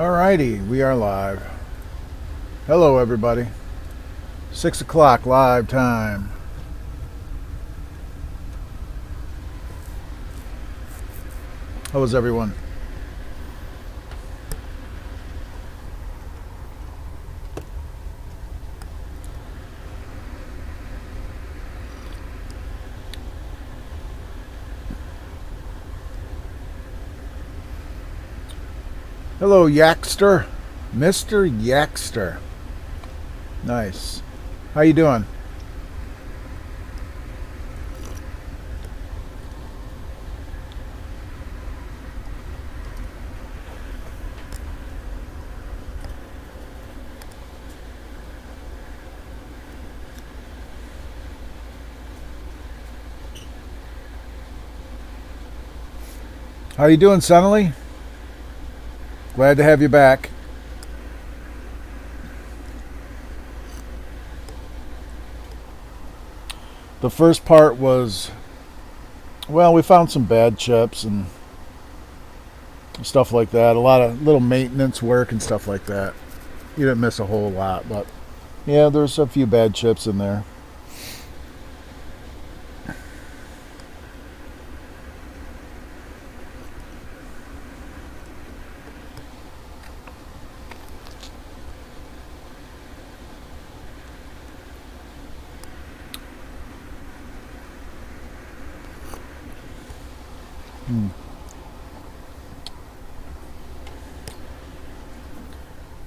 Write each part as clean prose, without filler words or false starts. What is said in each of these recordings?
Alrighty, we are live. Hello, everybody. 6 o'clock live time. How was everyone? Hello, Yakster. Mr. Yakster. Nice. How you doing? How you doing, Sonny? Glad to have you back. The first part was, well, we found some bad chips and stuff like that. A lot of little maintenance work and stuff like that. You didn't miss a whole lot, but yeah, there's a few bad chips in there.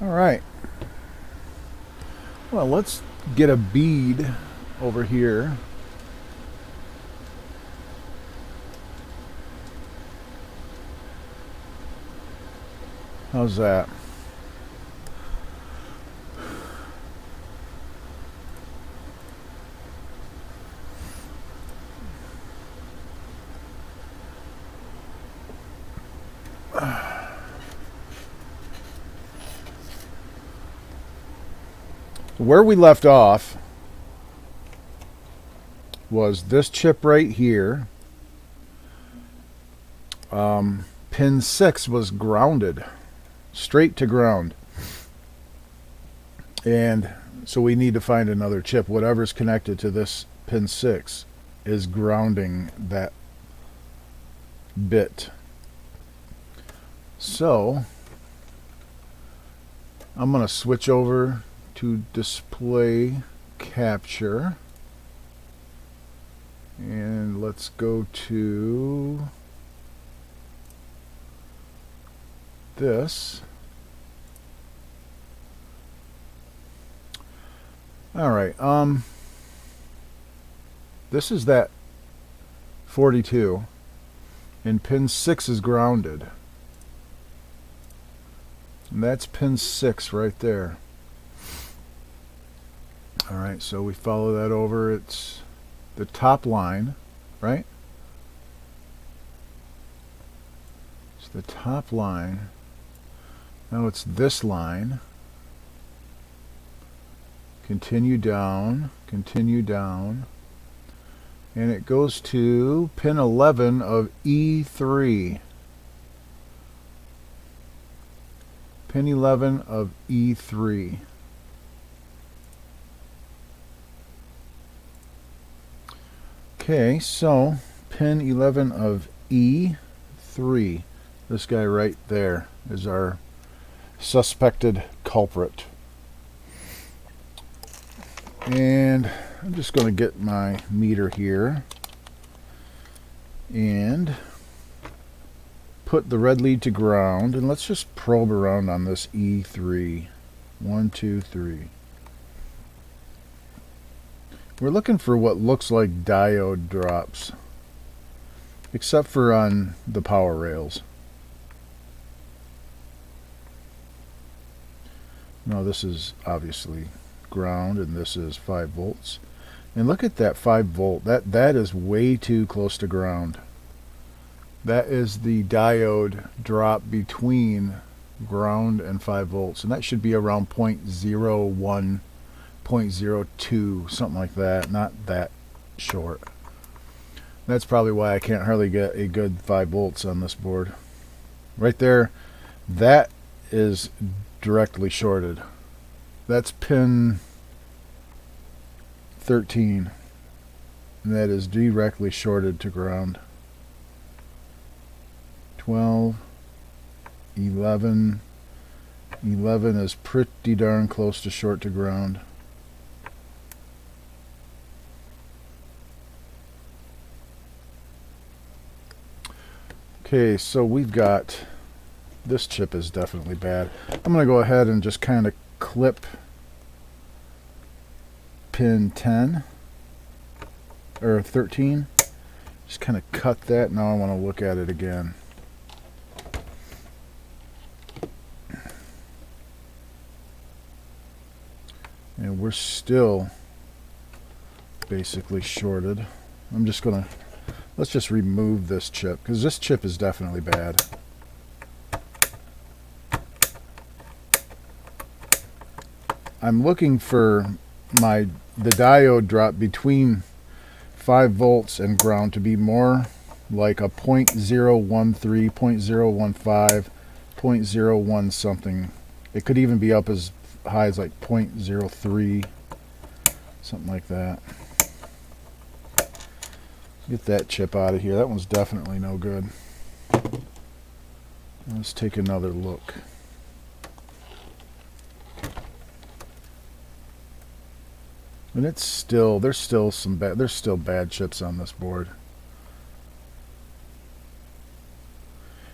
All right. Well, let's get a bead over here. How's that? Where we left off was this chip right here. Pin 6 was grounded, straight to ground. And so we need to find another chip. Whatever's connected to this pin 6 is grounding that bit. So I'm going to switch over to display capture, and let's go to this. All right, this is that 42 and pin 6 is grounded, and that's pin 6 right there. All right, so we follow that over. It's the top line, right? It's the top line. Now it's this line. Continue down, and it goes to pin 11 of E3. Pin 11 of E3. Okay, so pin 11 of E3. This guy right there is our suspected culprit. And I'm just going to get my meter here and put the red lead to ground, and let's just probe around on this E3. 1, 2, 3. We're looking for what looks like diode drops, except for on the power rails. Now this is obviously ground, and this is 5 volts. And look at that 5 volt. That is way too close to ground. That is the diode drop between ground and 5 volts, and that should be around 0.01, 0.02, something like that. Not that short. That's probably why I can't hardly get a good 5 volts on this board. Right there, that is directly shorted. That's pin 13. And that is directly shorted to ground. 12, 11. 11 is pretty darn close to short to ground. Okay, so we've got, this chip is definitely bad. I'm going to go ahead and just kind of clip pin 10 or 13. Just kind of cut that. Now I want to look at it again. And we're still basically shorted. I'm just going to, let's just remove this chip, because this chip is definitely bad. I'm looking for the diode drop between 5 volts and ground to be more like a 0.013, 0.015, 0.01 something. It could even be up as high as like 0.03, something like that. Get that chip out of here. That one's definitely no good. Let's take another look. And it's still, there's still bad chips on this board.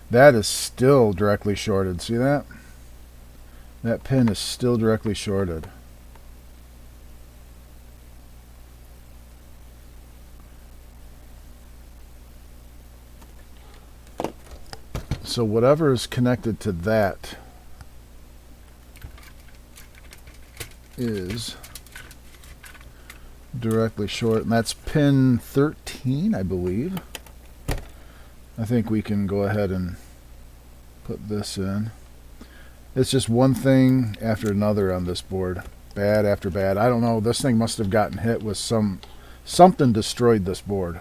That is still directly shorted. See that? That pin is still directly shorted. So whatever is connected to that is directly short, and that's pin 13, I believe. I think we can go ahead and put this in. It's just one thing after another on this board. Bad after bad. I don't know. This thing must have gotten hit with something destroyed this board.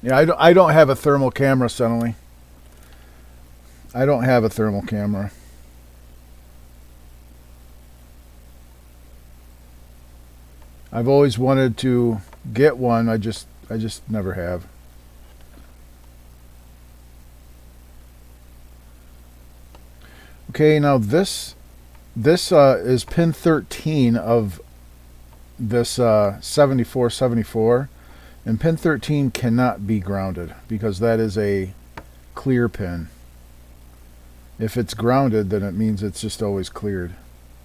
Yeah, I don't have a thermal camera suddenly. I don't have a thermal camera. I've always wanted to get one. I just never have. Okay, now this is pin 13 of this 7474. And pin 13 cannot be grounded because that is a clear pin. If it's grounded, then it means it's just always cleared.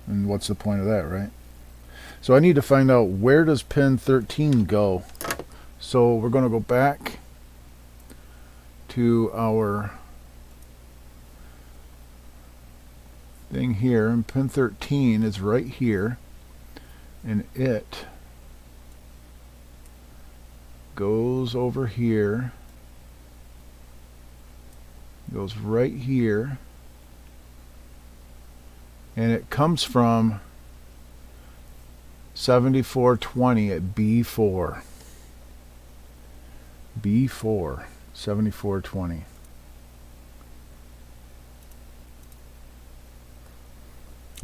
And what's the point of that, right? So I need to find out, where does pin 13 go? So we're going to go back to our thing here, and pin 13 is right here, and it goes over here, goes right here, and it comes from 7420 at B4. B4, 7420.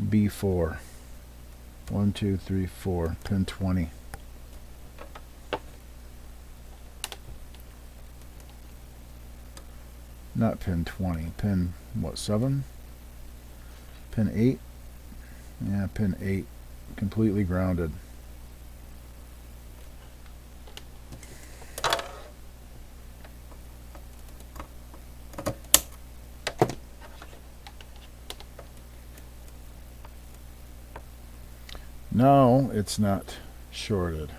B4. 1, 2, 3, 4, pin 20. Not pin 20, pin what, 7? Pin 8? Yeah, pin 8. Completely grounded. No, it's not shorted.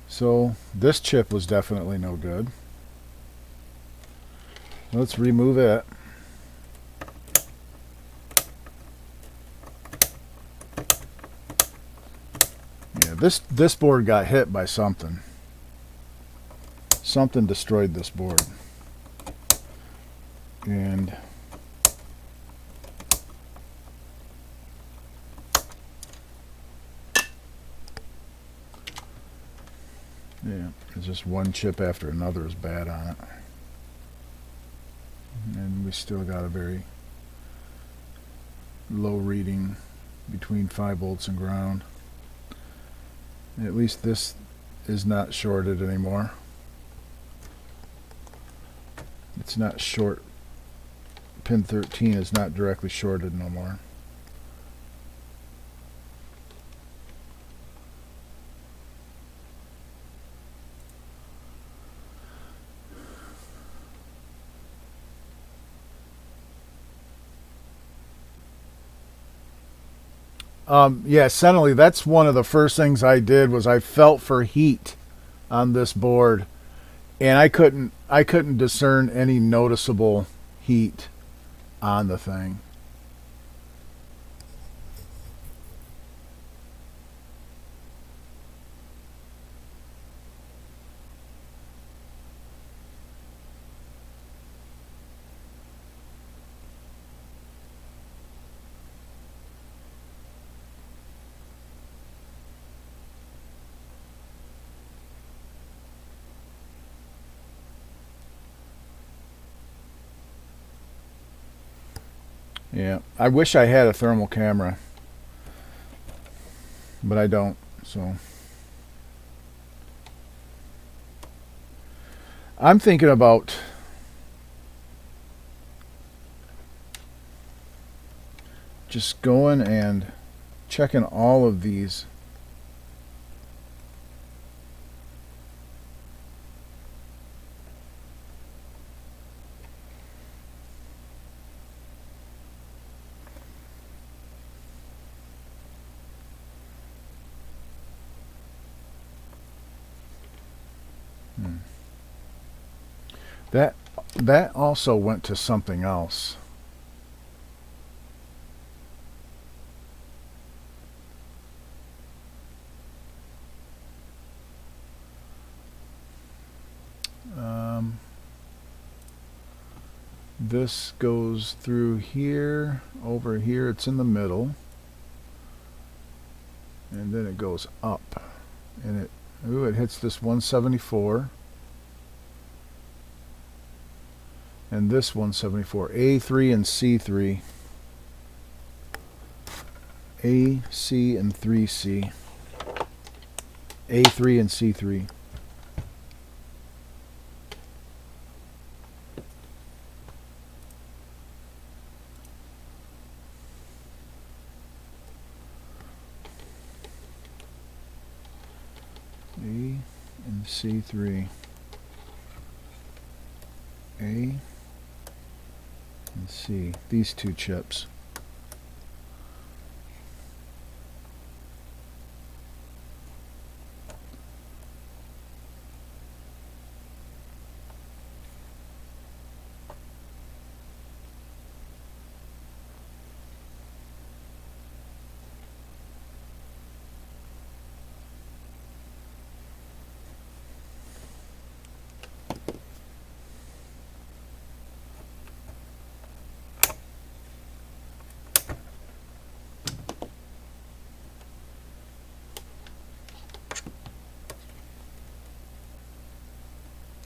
So this chip was definitely no good. Let's remove it. Yeah, this board got hit by something. Something destroyed this board. And yeah, it's just one chip after another is bad on it. And we still got a very low reading between 5 volts and ground. At least this is not shorted anymore. It's not short. Pin 13 is not directly shorted no more. Yeah, suddenly that's one of the first things I did was I felt for heat on this board, and I couldn't discern any noticeable heat on the thing. Yeah, I wish I had a thermal camera, but I don't, so I'm thinking about just going and checking all of these. That also went to something else. This goes through here, over here, it's in the middle, and then it goes up, and it hits this 174. And this 174, A3 and C3, A, C, and 3C, A3 and C3. A and C3, A and C, these two chips.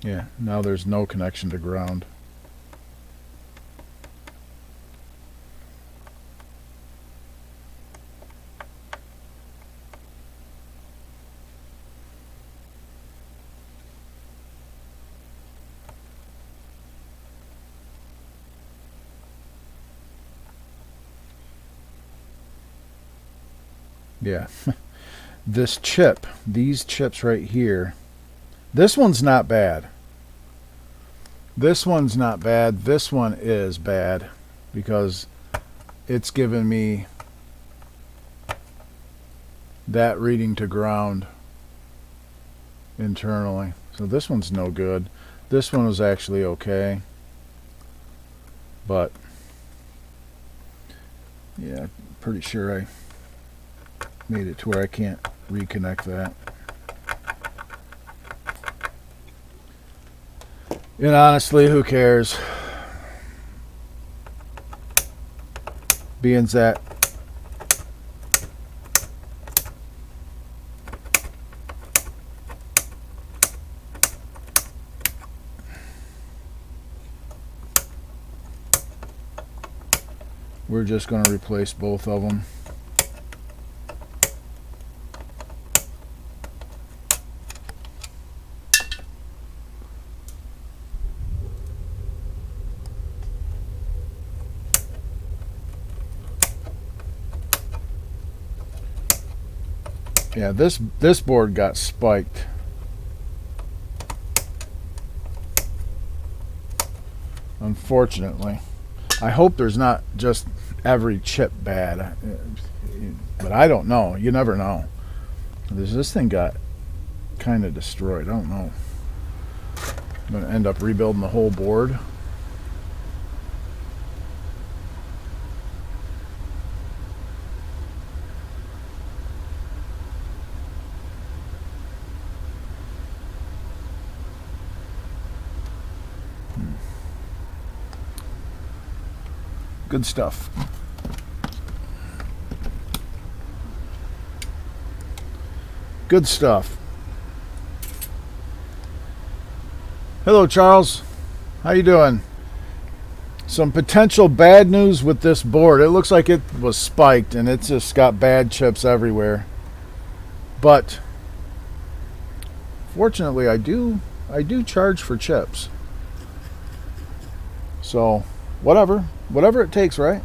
Yeah, now there's no connection to ground. Yeah, this chip, these chips right here, this one's not bad. This one's not bad. This one is bad because it's giving me that reading to ground internally. So this one's no good. This one was actually okay. But yeah, pretty sure I made it to where I can't reconnect that. And honestly, who cares? being that we're just going to replace both of them. Yeah, this board got spiked. Unfortunately. I hope there's not just every chip bad. But I don't know. You never know. This thing got kind of destroyed. I don't know. I'm going to end up rebuilding the whole board. Good stuff. Good stuff. Hello, Charles. How you doing? Some potential bad news with this board. It looks like it was spiked and it's just got bad chips everywhere. But fortunately, I do charge for chips. So, whatever it takes, right?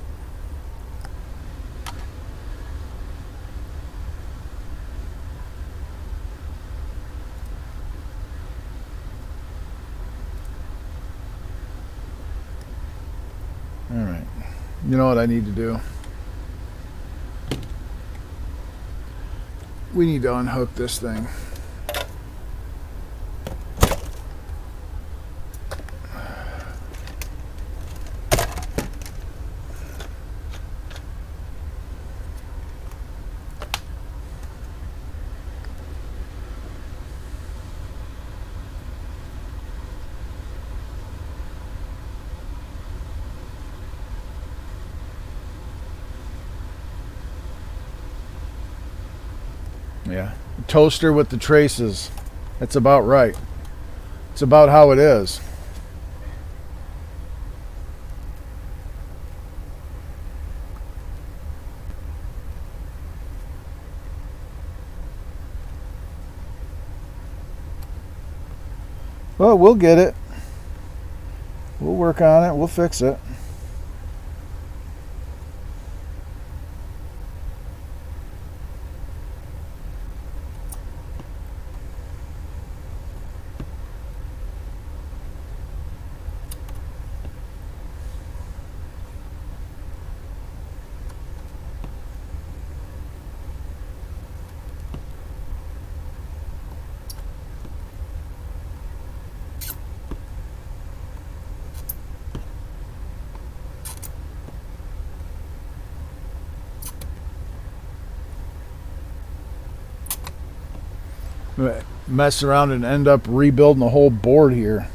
All right. You know what I need to do? We need to unhook this thing. Yeah, toaster with the traces. That's about right. It's about how it is. Well, we'll get it. We'll work on it. We'll fix it. Mess around and end up rebuilding the whole board here.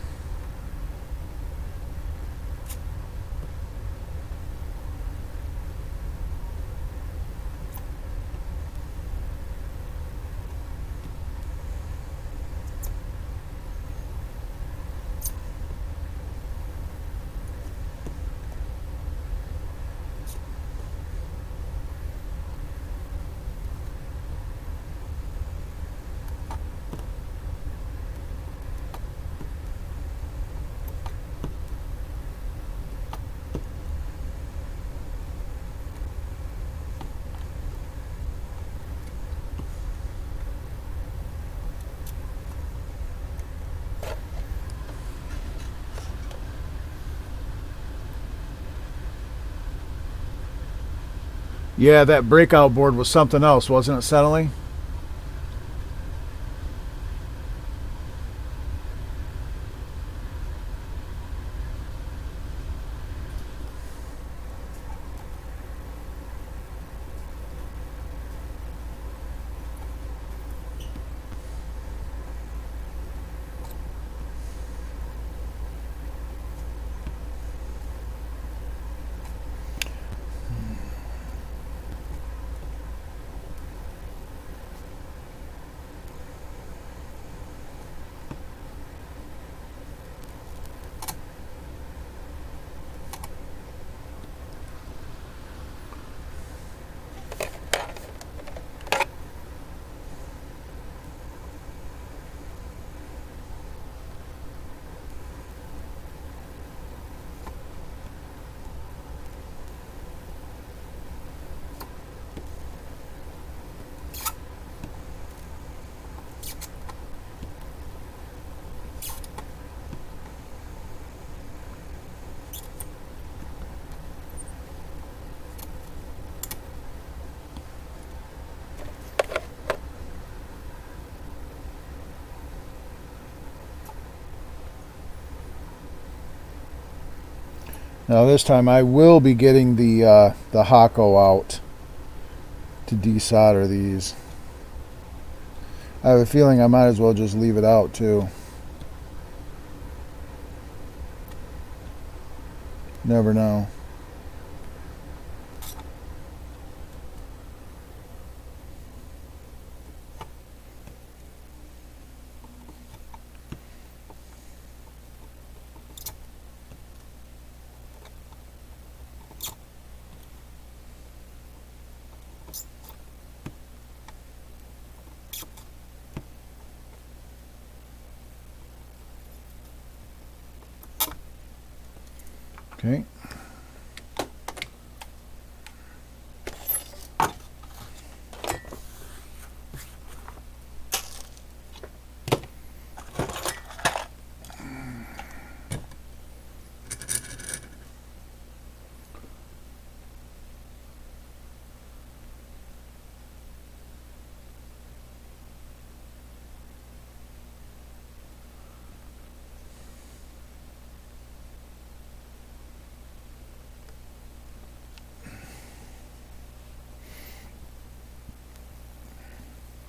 Yeah, that breakout board was something else, wasn't it, settling? Now this time I will be getting the Hako out to desolder these. I have a feeling I might as well just leave it out too. Never know. Okay.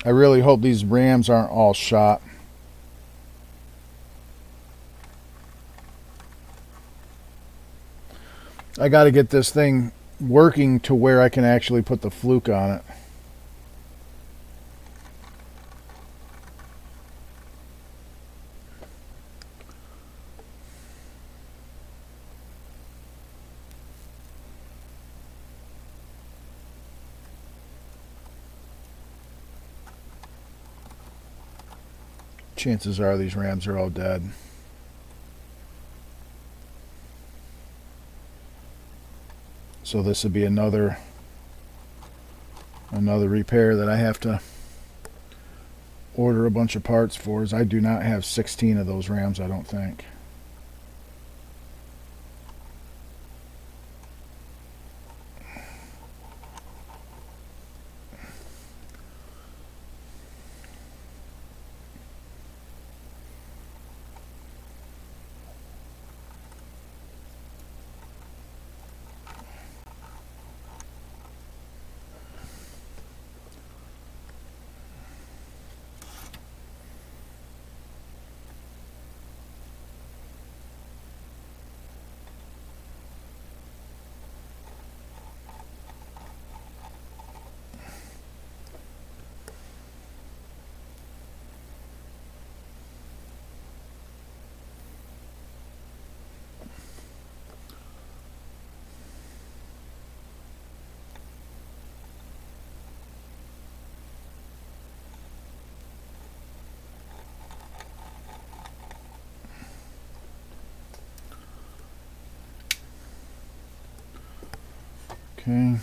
I really hope these rams aren't all shot. I got to get this thing working to where I can actually put the fluke on it. Chances are these rams are all dead. So this would be another repair that I have to order a bunch of parts for, as I do not have 16 of those rams, I don't think. Okay.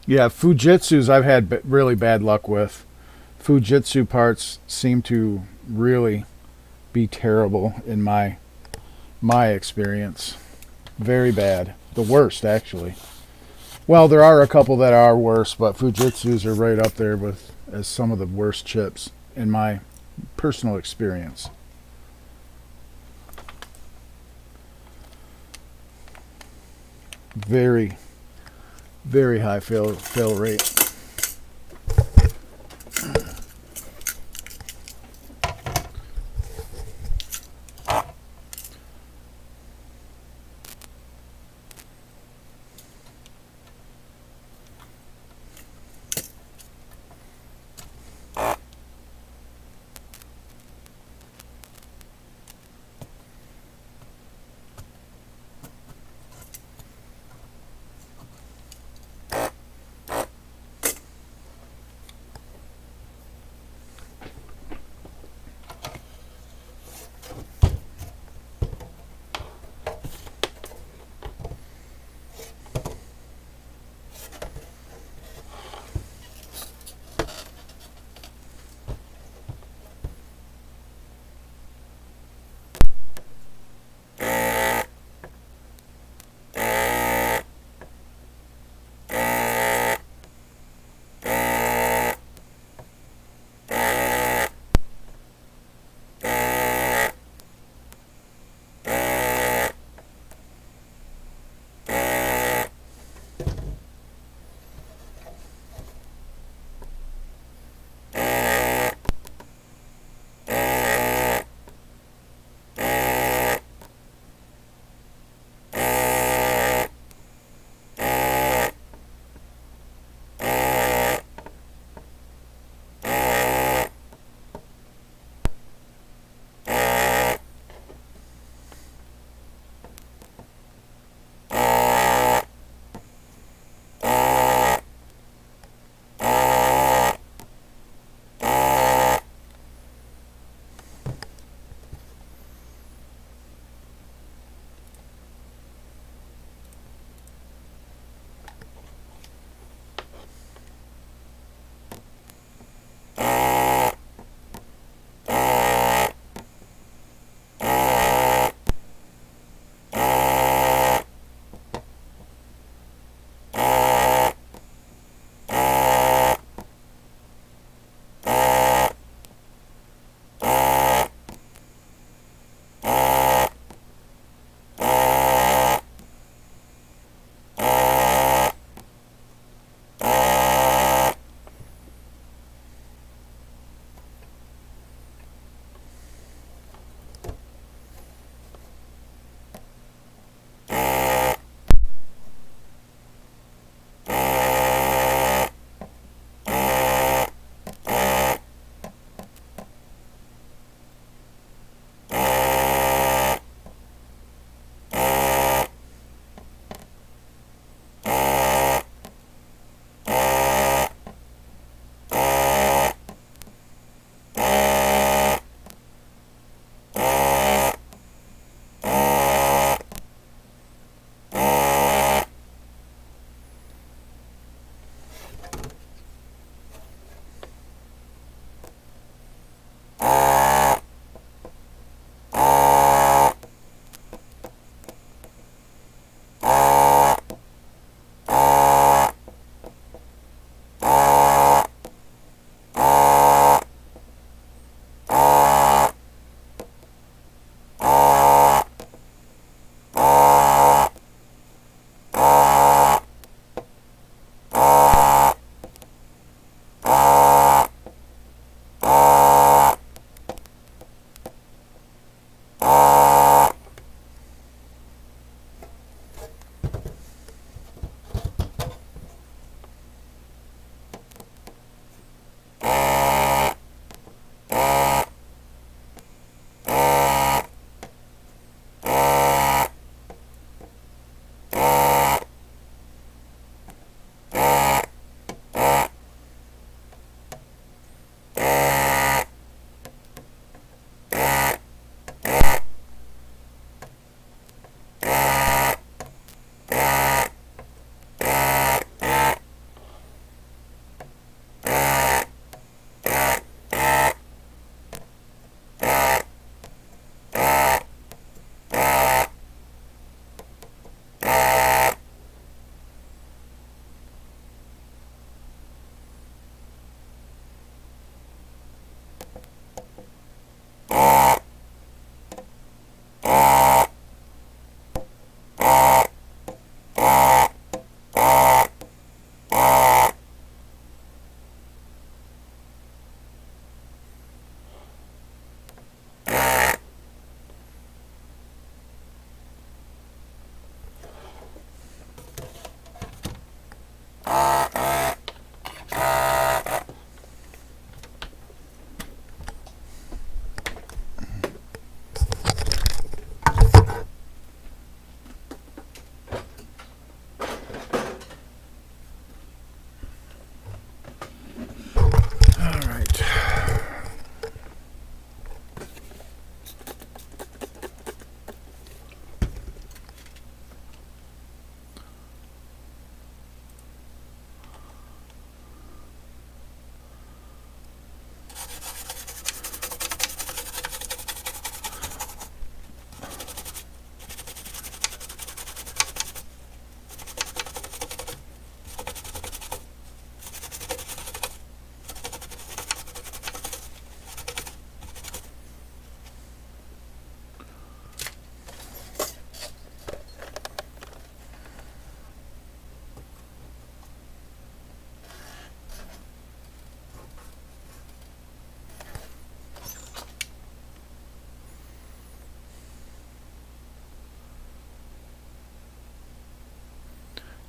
Yeah, Fujitsu's I've had really bad luck with. Fujitsu parts seem to really be terrible in my experience. Very bad. The worst, actually. Well, there are a couple that are worse, but Fujitsu's are right up there with as some of the worst chips in my personal experience. Very, very high fail rate.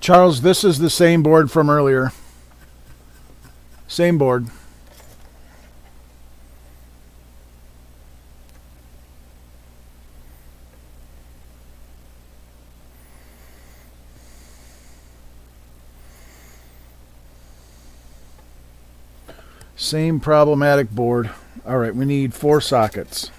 Charles, this is the same board from earlier. Same board. Same problematic board. All right, we need 4 sockets.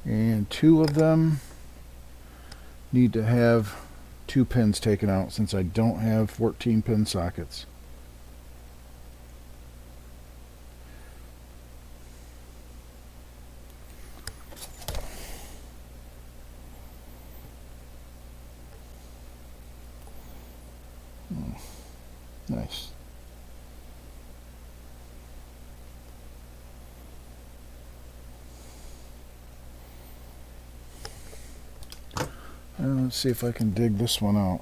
And 2 of them need to have 2 pins taken out since I don't have 14 pin sockets. Nice. Let's see if I can dig this one out.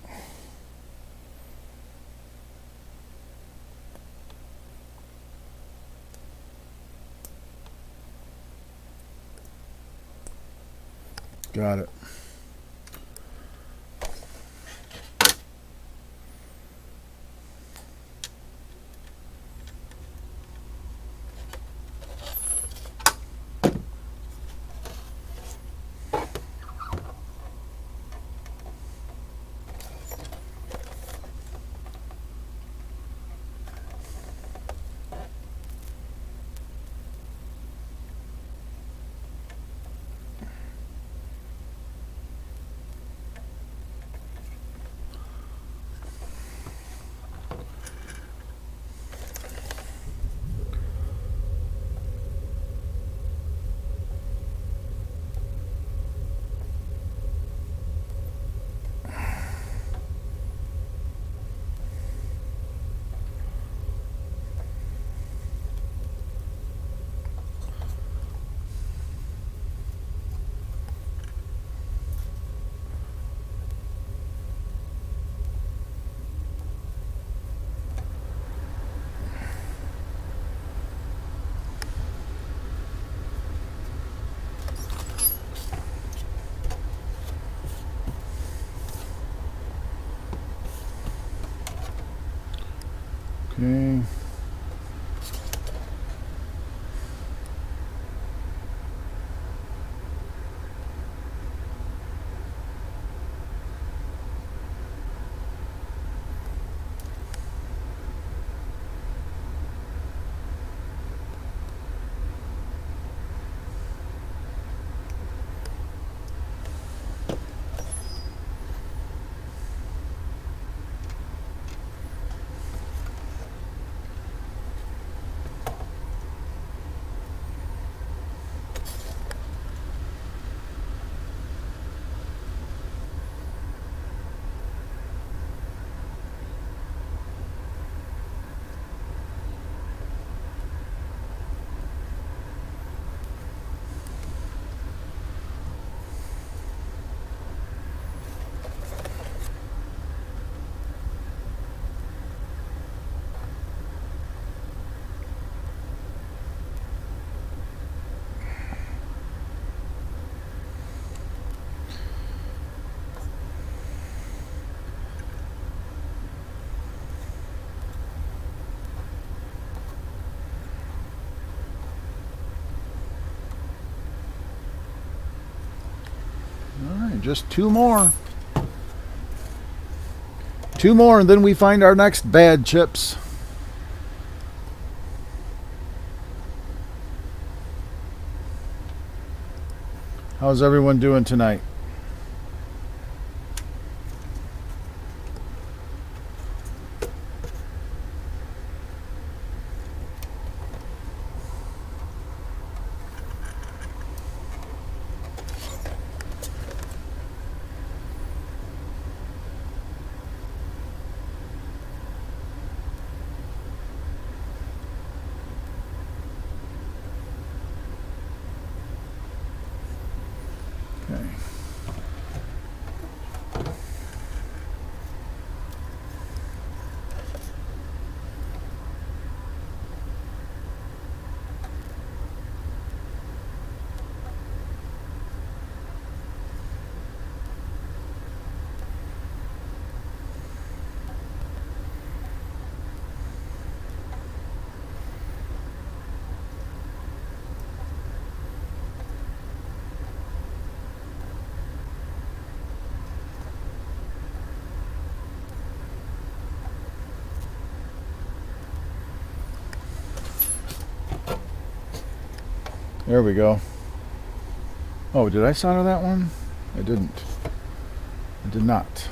Got it. Okay. Just 2 more. 2 more and then we find our next bad chips. How's everyone doing tonight? Okay. There we go. Oh, did I solder that one? I didn't. I did not.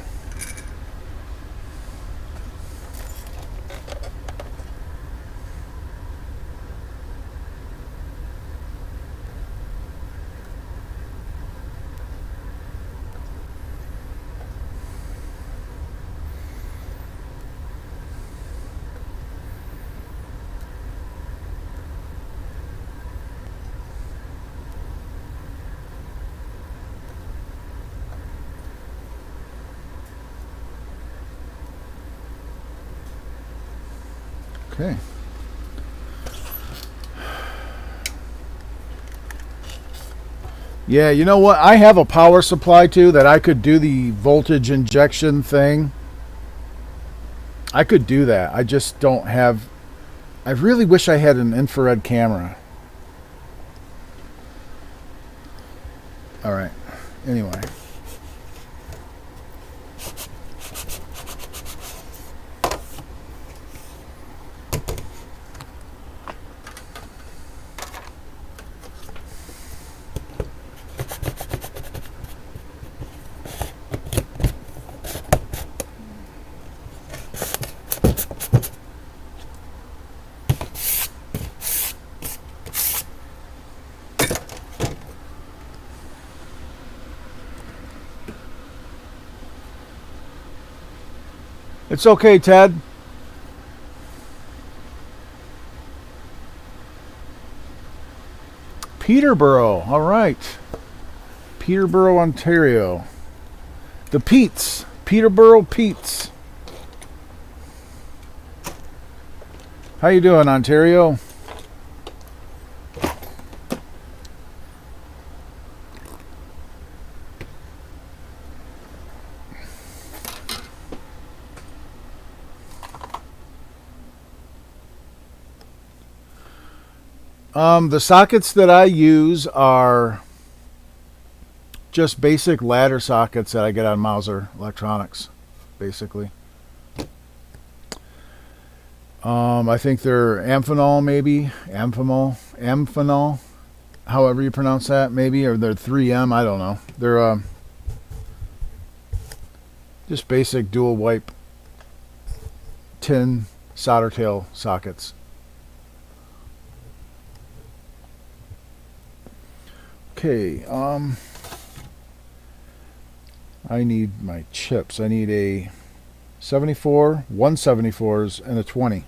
Okay. Yeah, you know what? I have a power supply too that I could do the voltage injection thing. I could do that. I just don't have. I really wish I had an infrared camera. All right. Anyway. It's okay, Ted. Peterborough. All right. Peterborough, Ontario. The Pete's. Peterborough Pete's. How you doing, Ontario? The sockets that I use are just basic ladder sockets that I get on Mauser Electronics, basically. I think they're Amphenol, maybe Amphenol, however you pronounce that, maybe, or they're 3M. I don't know. They're just basic dual wipe tin solder tail sockets. Okay, I need my chips. I need a 74, 174s, and a 20.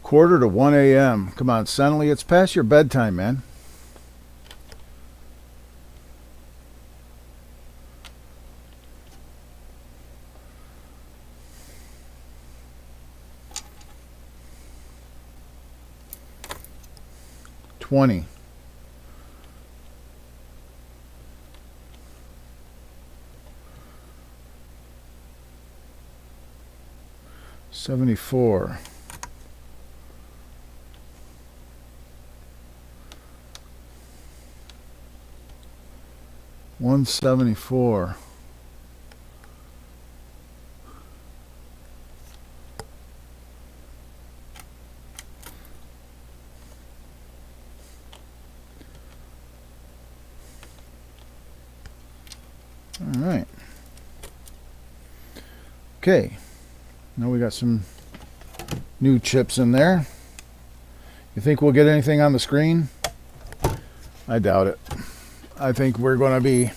Quarter to 1 a.m. Come on, Senley, it's past your bedtime, man. $20. $74. $174. All right. Okay. Now we got some new chips in there. You think we'll get anything on the screen? I doubt it. I think we're going to be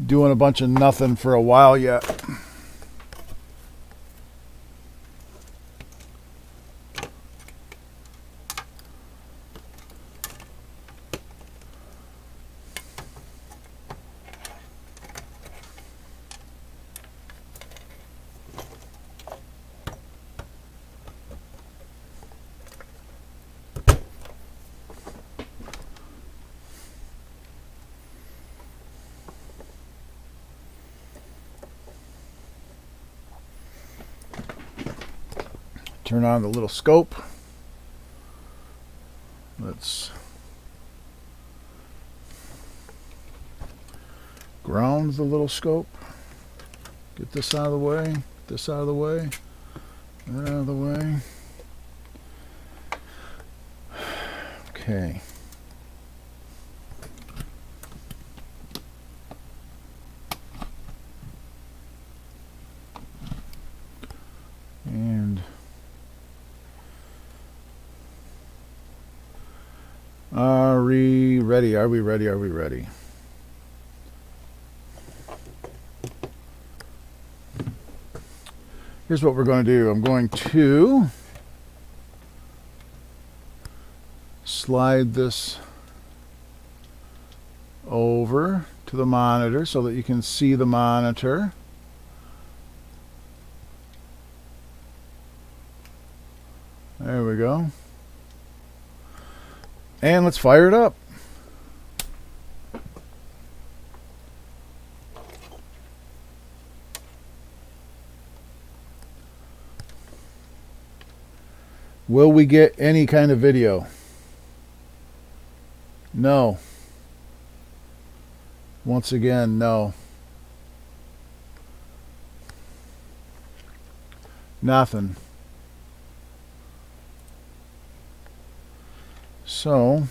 doing a bunch of nothing for a while yet. Turn on the little scope. Let's ground the little scope. Get this out of the way. This out of the way. That out of the way. Okay. And are we ready? Are we ready? Are we ready? Here's what we're going to do. I'm going to slide this over to the monitor so that you can see the monitor. There we go. And let's fire it up. Will we get any kind of video? No. Once again, no. Nothing. So,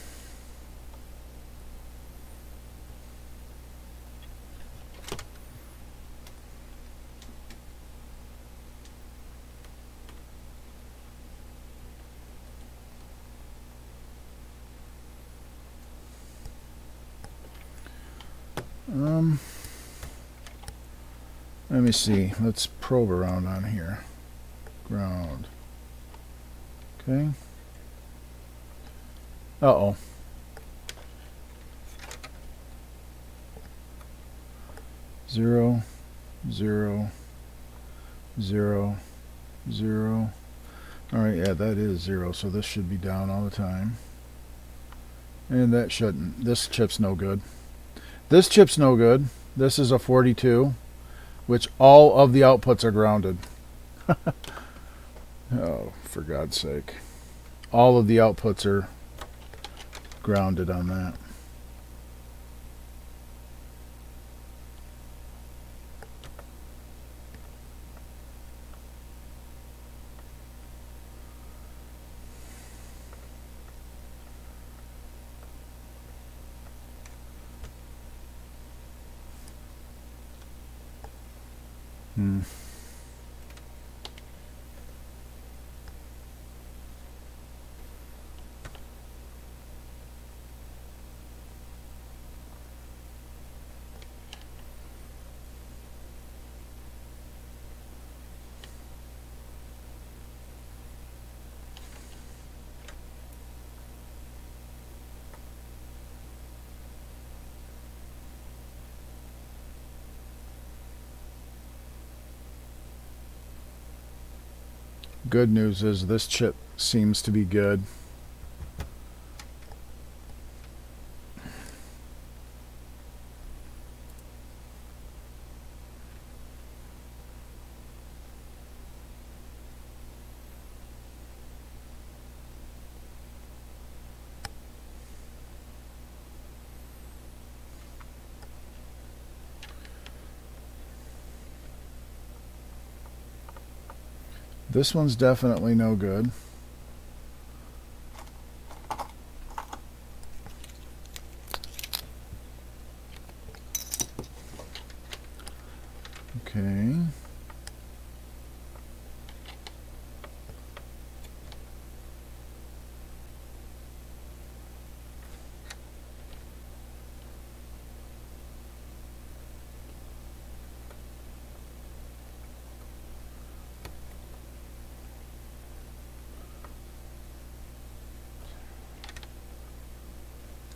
let me see. Let's probe around on here. Ground. Okay. Uh-oh. Zero, zero, zero, zero. All right, yeah, that is 0, so this should be down all the time. And that shouldn't. This chip's no good. This chip's no good. This is a 42, which all of the outputs are grounded. Oh, for God's sake. All of the outputs are grounded on that. Good news is this chip seems to be good. This one's definitely no good. Okay.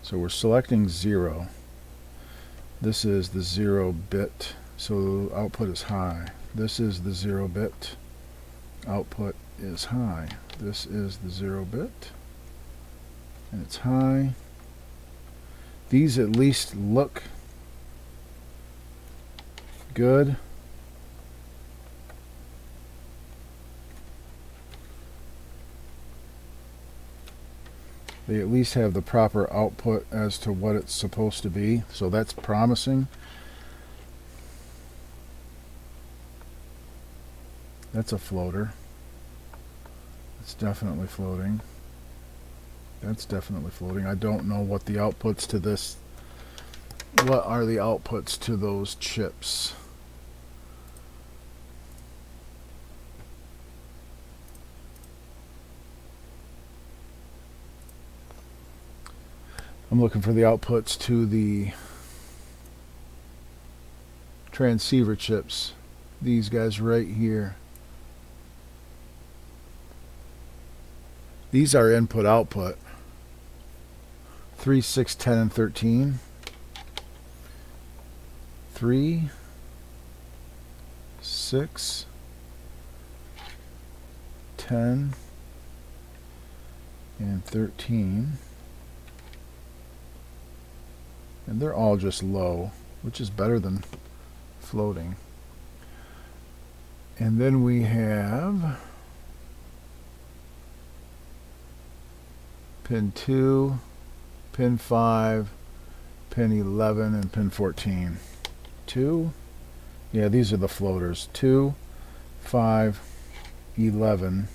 So we're selecting 0. This is the 0 bit, so output is high. This is the 0 bit, output is high. This is the 0 bit, and it's high. These at least look good. They at least have the proper output as to what it's supposed to be, so that's promising. That's a floater. It's definitely floating. That's definitely floating. I don't know what the outputs to this, what are the outputs to those chips. I'm looking for the outputs to the transceiver chips. These guys right here. These are input output. 3, 6, 10, and 13. 3, 6, 10, and 13. And they're all just low, which is better than floating. And then we have pin 2, pin 5, pin 11, and pin 14. 2, yeah, these are the floaters. 2, 5, 11,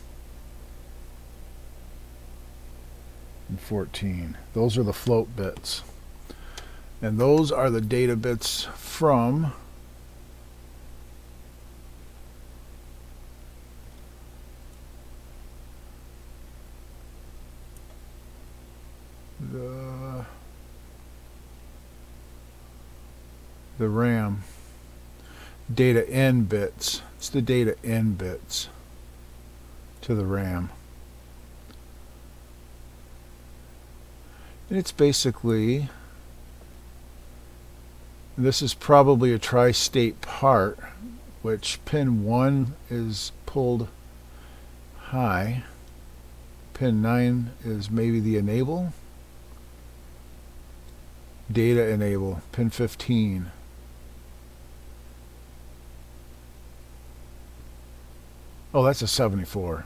and 14. Those are the float bits. And those are the data bits from the RAM. Data in bits. It's the data in bits to the RAM. And it's basically, this is probably a tri-state part, which pin 1 is pulled high. Pin 9 is maybe the enable. Data enable, pin 15. Oh, that's a 74.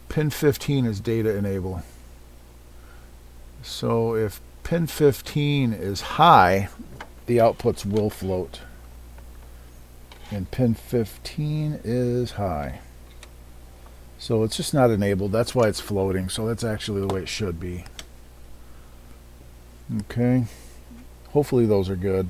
Pin 15 is data enable. So if pin 15 is high, the outputs will float. And pin 15 is high. So it's just not enabled. That's why it's floating. So that's actually the way it should be. Okay. Hopefully those are good.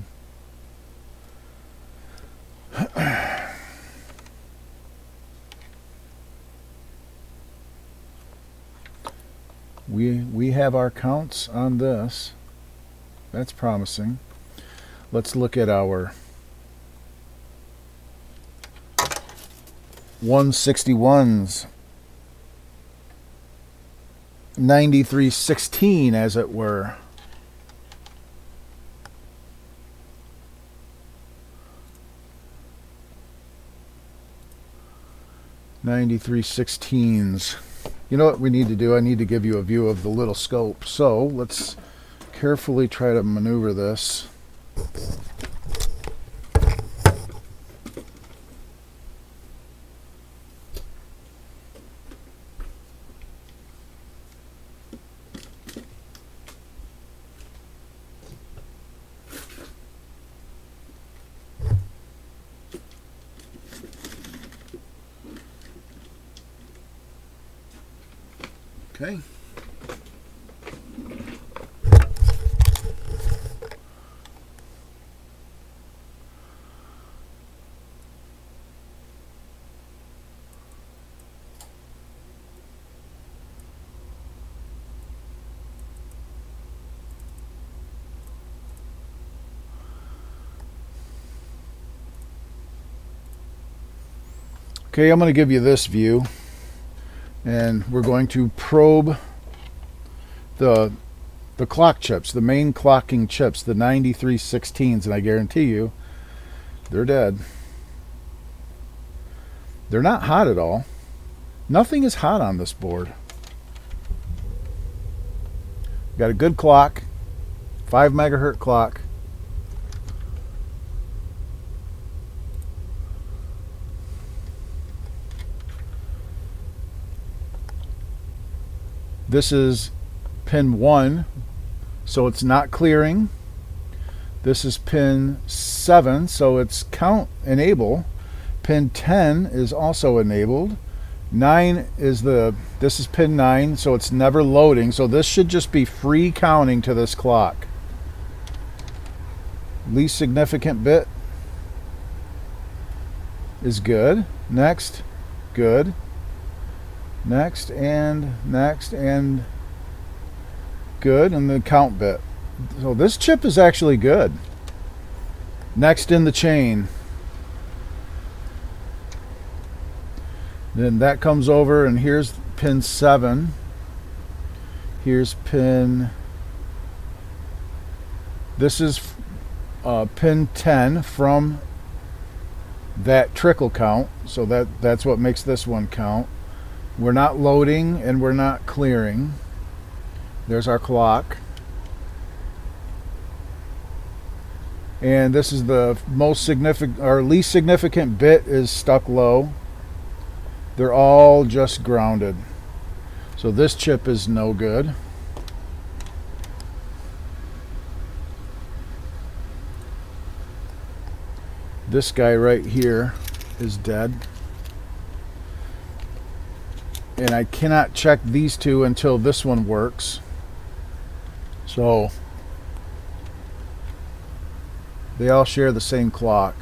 We have our counts on this. That's promising. Let's look at our 161s. 9316, as it were. (9316s). You know what we need to do? I need to give you a view of the little scope. So let's carefully try to maneuver this. Okay. Okay, I'm going to give you this view, and we're going to probe the the clock chips, the main clocking chips, the 9316s, and I guarantee you they're dead. They're not hot at all. Nothing is hot on this board. Got a good clock, 5 megahertz clock. This is pin 1, so it's not clearing. This is pin 7, so it's count enable. Pin 10 is also enabled. 9 is this is pin 9, so it's never loading. So this should just be free counting to this clock. Least significant bit is good. Next, good. Next and good, and the count bit. So this chip is actually good. Next in the chain. Then that comes over, and here's pin 7. Here's pin. This is pin 10 from that trickle count. So that's what makes this one count. We're not loading and we're not clearing. There's our clock. And this is the most significant, or least significant bit is stuck low. They're all just grounded. So this chip is no good. This guy right here is dead. And I cannot check these two until this one works. So they all share the same clock.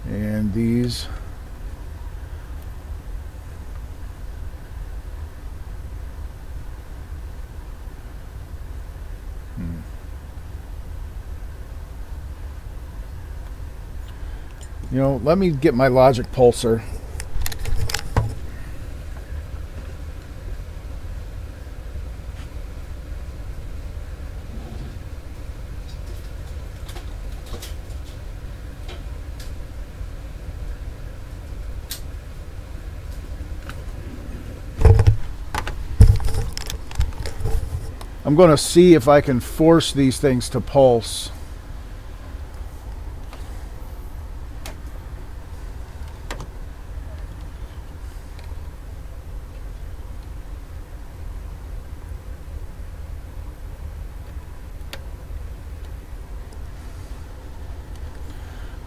And these you know, let me get my logic pulsar. I'm going to see if I can force these things to pulse.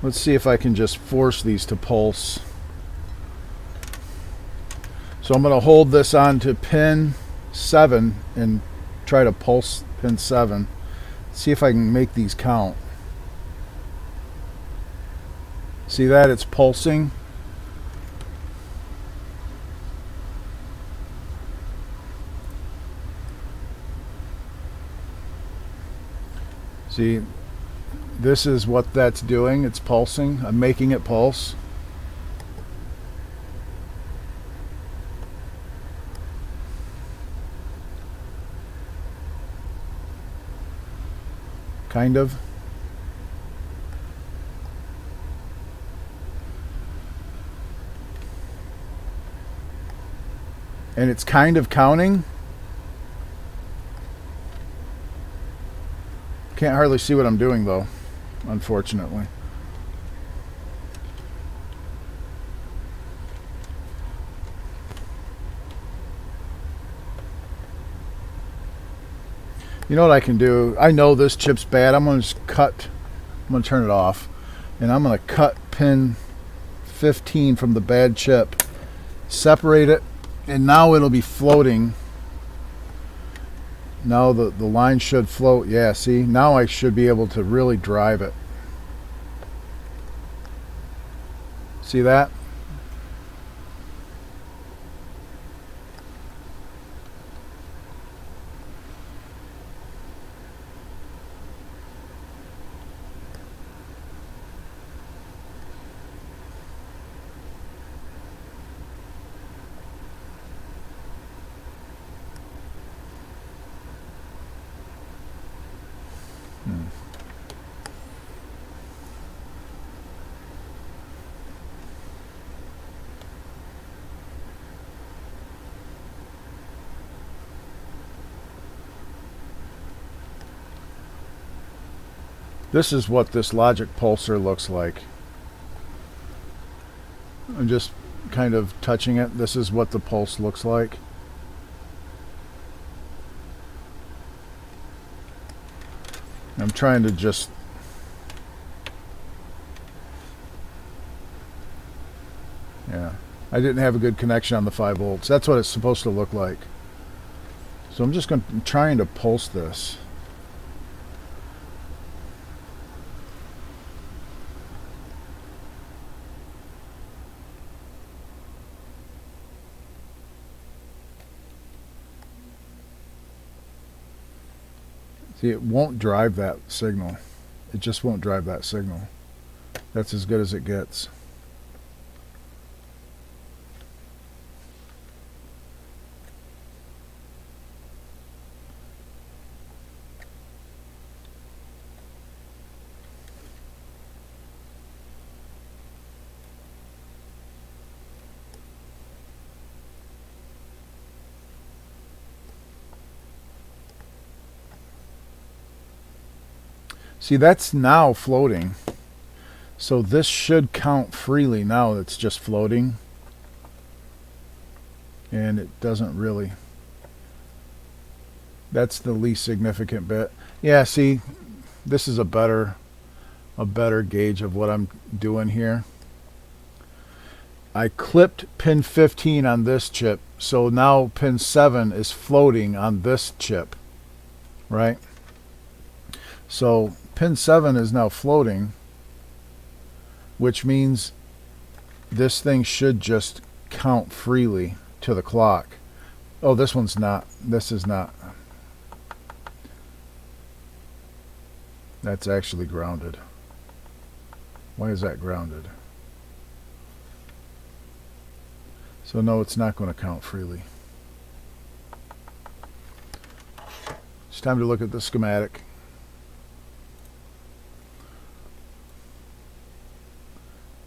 Let's see if I can just force these to pulse. So I'm going to hold this on to pin 7 and try to pulse pin 7. See if I can make these count. See that? It's pulsing. See, this is what that's doing. It's pulsing. I'm making it pulse. Kind of. And it's kind of counting. Can't hardly see what I'm doing though, unfortunately. You know what I can do? I know this chip's bad. I'm going to just cut. I'm going to turn it off. And I'm going to cut pin 15 from the bad chip. Separate it. And now it'll be floating. Now the line should float. Yeah, see? Now I should be able to really drive it. See that? This is what this logic pulsar looks like. I'm just kind of touching it. This is what the pulse looks like. I'm trying to just I didn't have a good connection on the 5 volts. That's what it's supposed to look like. So I'm just trying to pulse this. See, it won't drive that signal. It just won't drive that signal. That's as good as it gets. See, that's now floating. So this should count freely now. It's just floating. And it doesn't really. That's the least significant bit. Yeah, see, this is a better gauge of what I'm doing here. I clipped pin 15 on this chip, so now pin 7 is floating on this chip, right? So pin 7 is now floating, which means this thing should just count freely to the clock. Oh, this one's not. This is not. That's actually grounded. Why is that grounded? So no, it's not going to count freely. It's time to look at the schematic.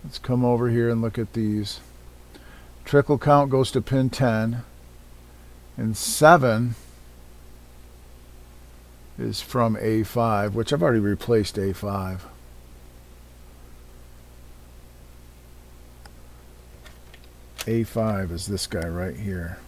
Let's come over here and look at these. Trickle count goes to pin 10, and 7 is from A5, which I've already replaced A5. A5 is this guy right here.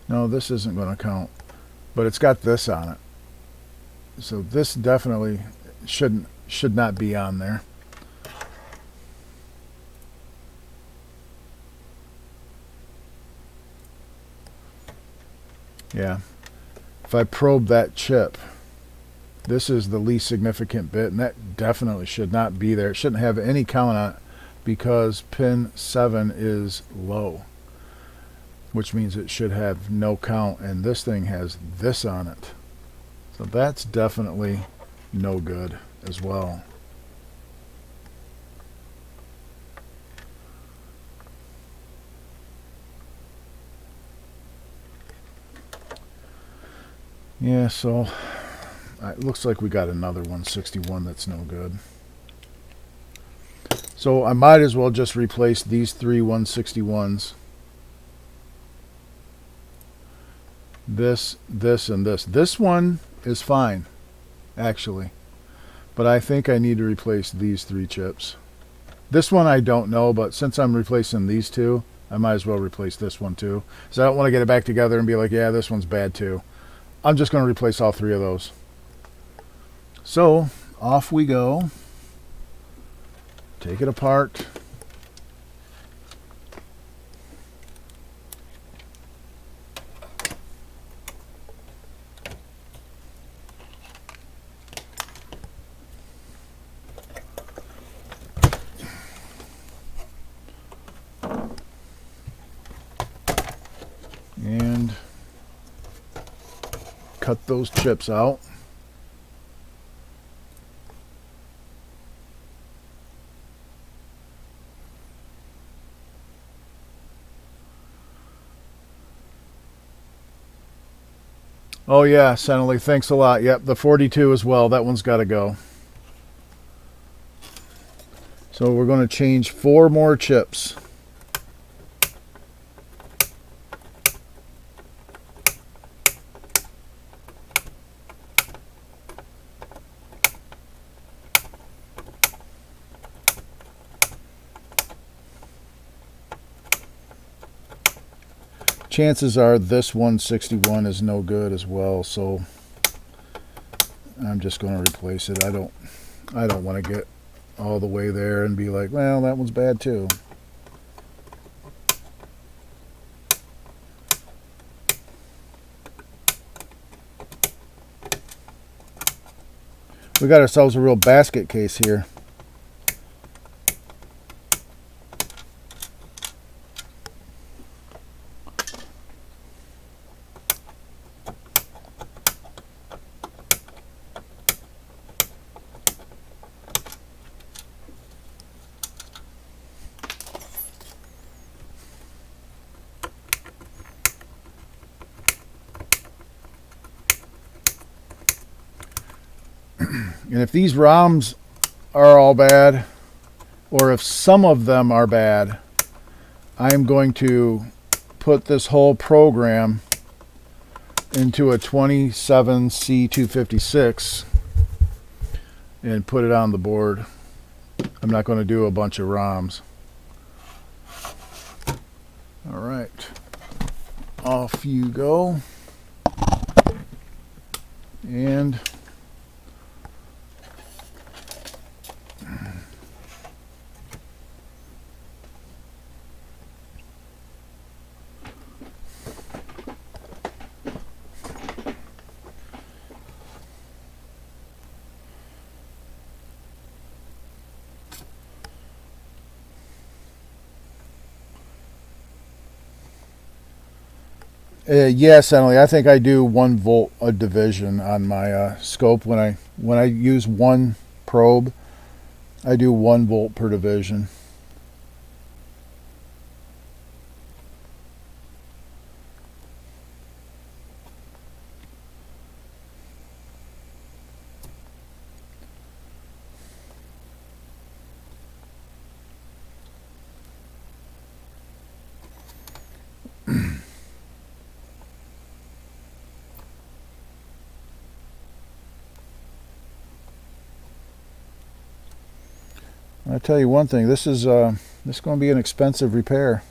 No, this isn't going to count, but it's got this on it. So this definitely should not be on there. Yeah. If I probe that chip, this is the least significant bit, and that definitely should not be there. It shouldn't have any count on it because pin 7 is low, which means it should have no count, and this thing has this on it. So that's definitely no good as well. Yeah, so it looks like we got another 161 that's no good. So I might as well just replace these 3 161s. This, and this. This one is fine, actually. But I think I need to replace these 3 chips. This one I don't know, but since I'm replacing these 2, I might as well replace this one too. So I don't want to get it back together and be like, yeah, this one's bad too. I'm just going to replace all 3 of those. So off we go. Take it apart. And cut those chips out. Oh yeah, Senely, thanks a lot. Yep, the 42 as well. That one's got to go. So we're going to change 4 more chips. Chances are this 161 is no good as well, so I'm just going to replace it. I don't want to get all the way there and be like, well, that one's bad too. We got ourselves a real basket case here. And if these ROMs are all bad, or if some of them are bad, I'm going to put this whole program into a 27C256 and put it on the board. I'm not going to do a bunch of ROMs. All right, off you go. And yes, Emily. I think I do 1 volt a division on my scope. When I use one probe, I do 1 volt per division. I tell you one thing, this is going to be an expensive repair.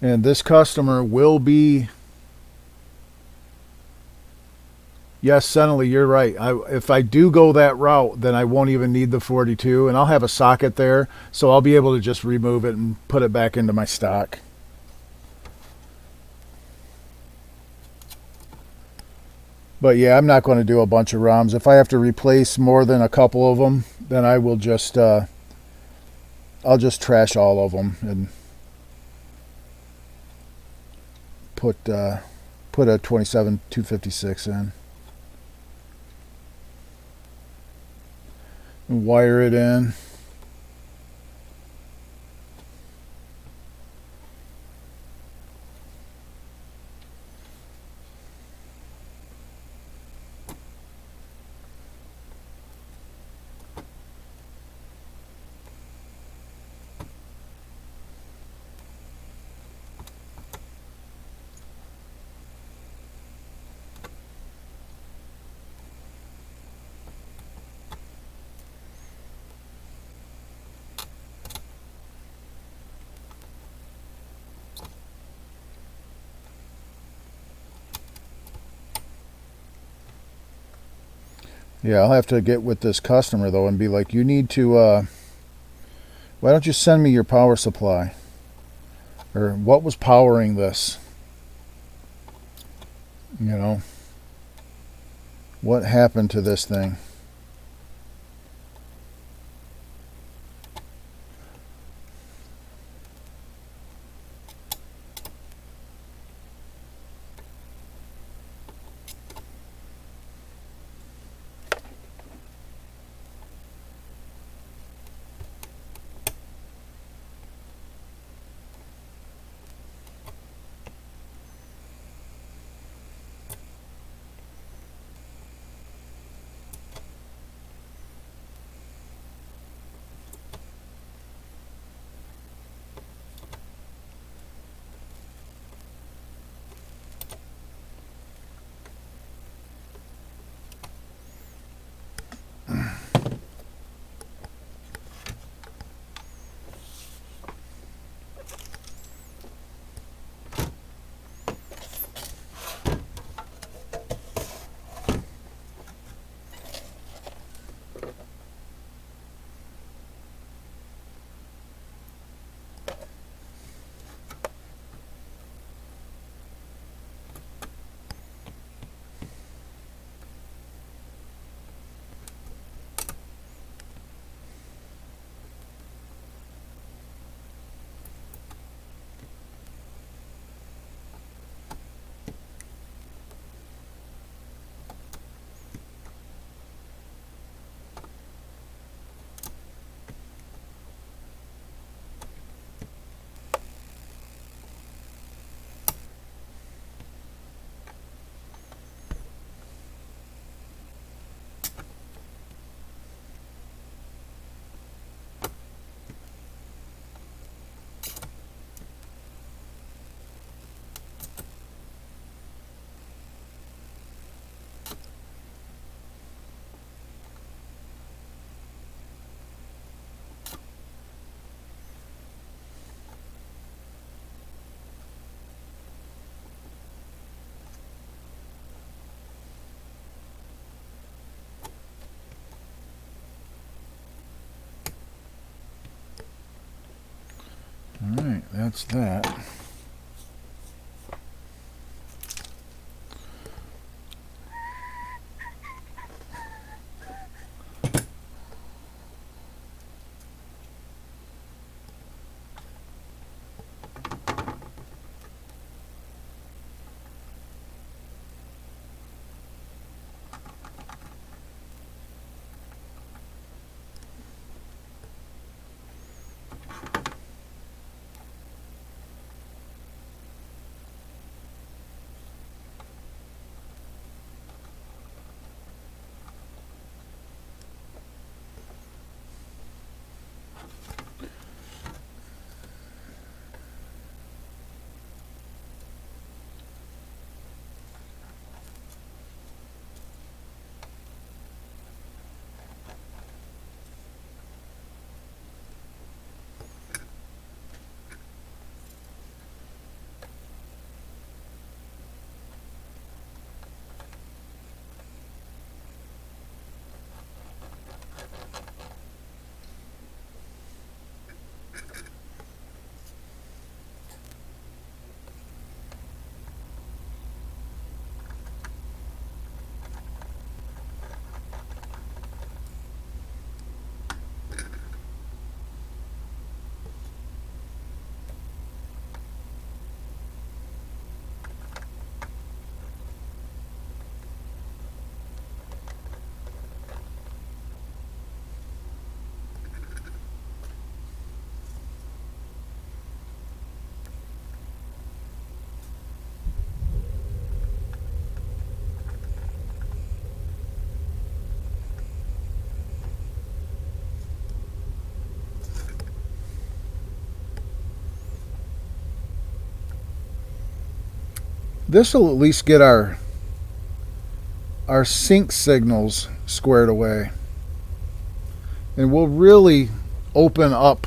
And this customer will be, yes, Senely, you're right. If I do go that route, then I won't even need the 42, and I'll have a socket there, so I'll be able to just remove it and put it back into my stock. But yeah, I'm not going to do a bunch of ROMs. If I have to replace more than a couple of them, then I will just I'll just trash all of them and put a 27-256 in and wire it in. Yeah, I'll have to get with this customer though and be like, you need to why don't you send me your power supply, or what was powering this, you know, what happened to this thing. that's that. This will at least get our sync signals squared away, and we'll really open up,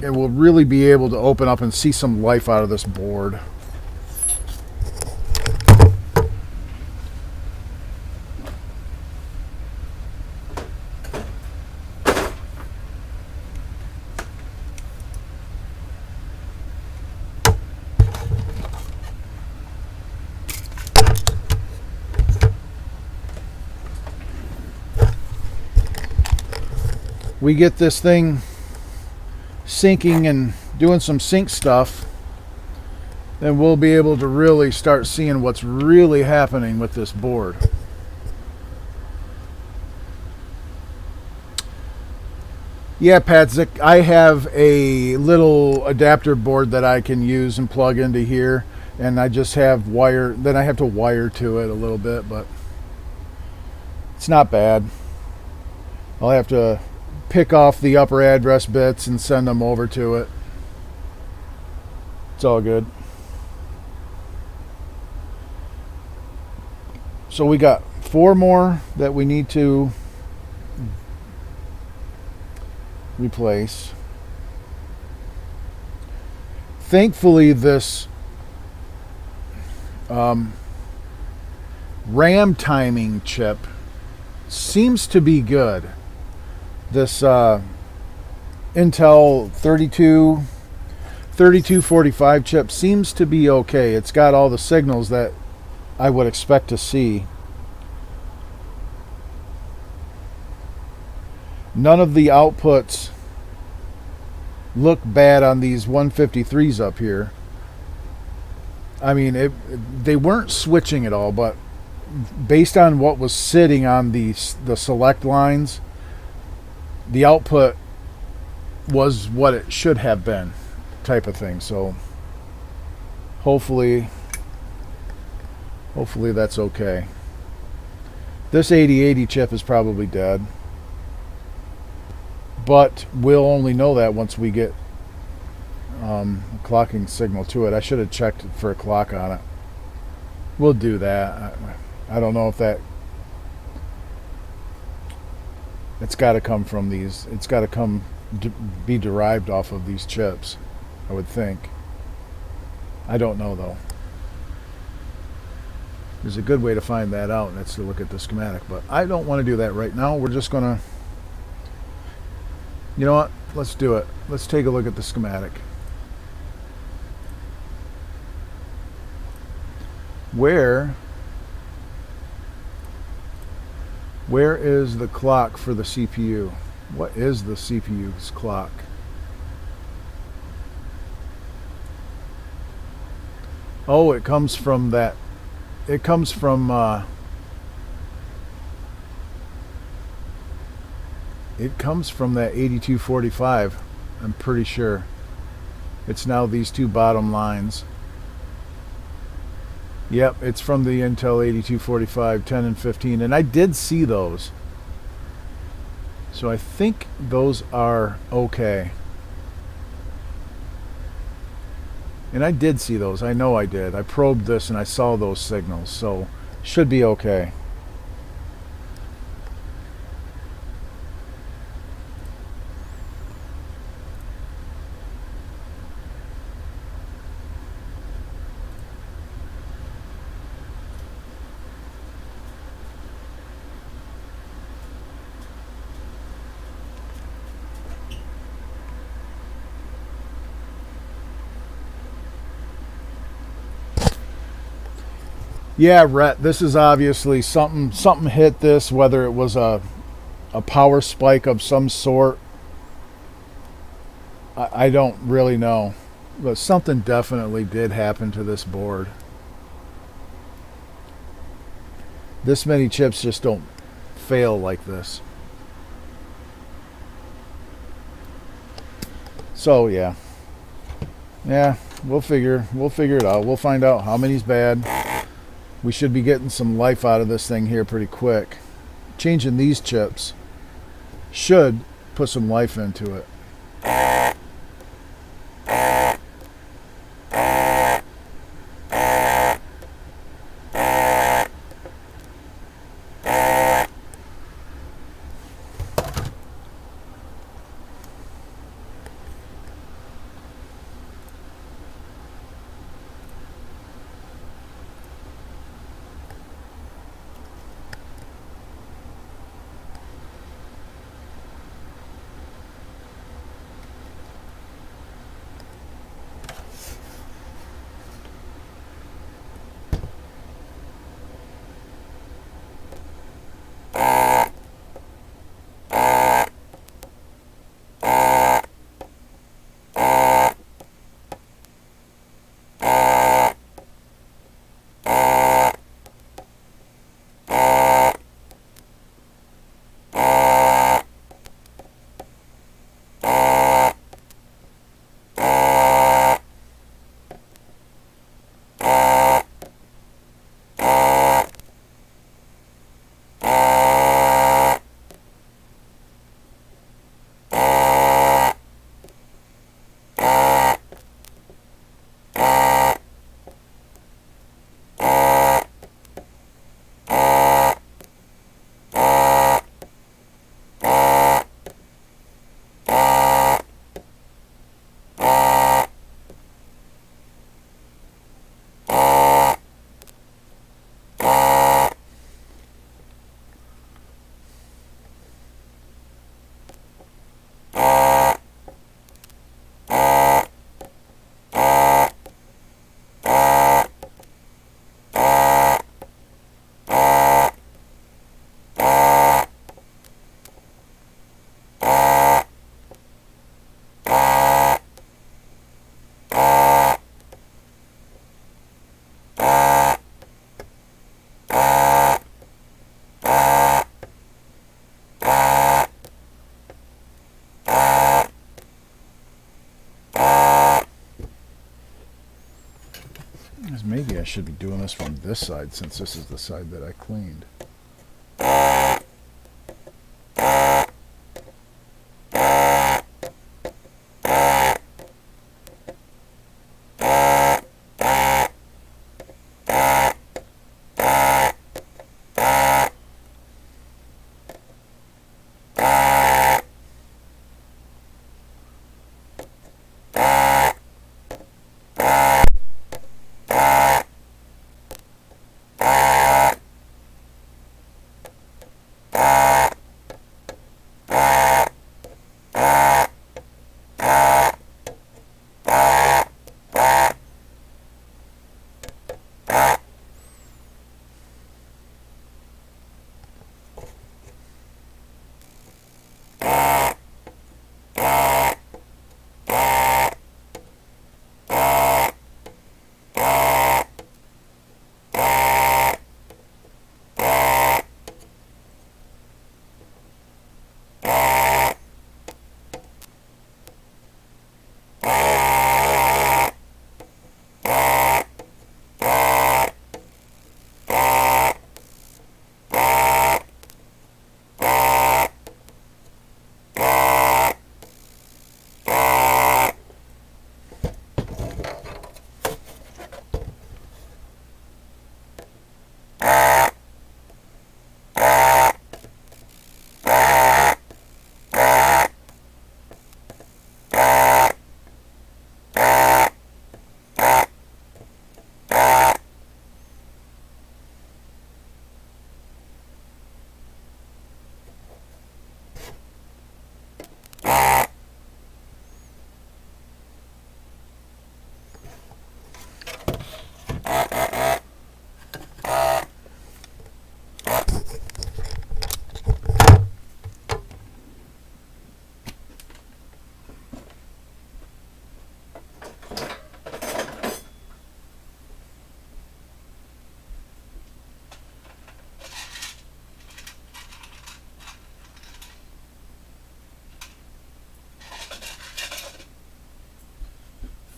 and we'll really be able to open up and see some life out of this board. We get this thing syncing and doing some sync stuff, then we'll be able to really start seeing what's really happening with this board. Yeah, Patzik, I have a little adapter board that I can use and plug into here, and I just have wire, then I have to wire to it a little bit, but it's not bad. I'll have to pick off the upper address bits and send them over to it. It's all good. So we got 4 more that we need to replace. Thankfully, this RAM timing chip seems to be good. This Intel 3245 chip seems to be okay. It's got all the signals that I would expect to see. None of the outputs look bad on these 153s up here. I mean, they weren't switching at all, but based on what was sitting on the select lines, the output was what it should have been, type of thing. So hopefully that's okay. This 8080 chip is probably dead, but we'll only know that once we get a clocking signal to it. I should have checked for a clock on it. We'll do that. I don't know if that, it's got to come from these, it's got to be derived off of these chips, I would think. I don't know though. There's a good way to find that out, and that's to look at the schematic, but I don't want to do that right now. We're just gonna, you know what, Let's do it. Let's take a look at the schematic. Where is the clock for the CPU? What is the CPU's clock? Oh, it comes from that. It comes from. It comes from that 8245. I'm pretty sure. It's now these two bottom lines. Yep, it's from the Intel 8245, 10 and 15, and I did see those. So I think those are okay. And I did see those. I know I did. I probed this and I saw those signals, so should be okay. Yeah, Rhett, this is obviously something hit this, whether it was a power spike of some sort. I don't really know. But something definitely did happen to this board. This many chips just don't fail like this. So yeah. Yeah, we'll figure it out. We'll find out how many's bad. We should be getting some life out of this thing here pretty quick. Changing these chips should put some life into it. Maybe I should be doing this from this side since this is the side that I cleaned.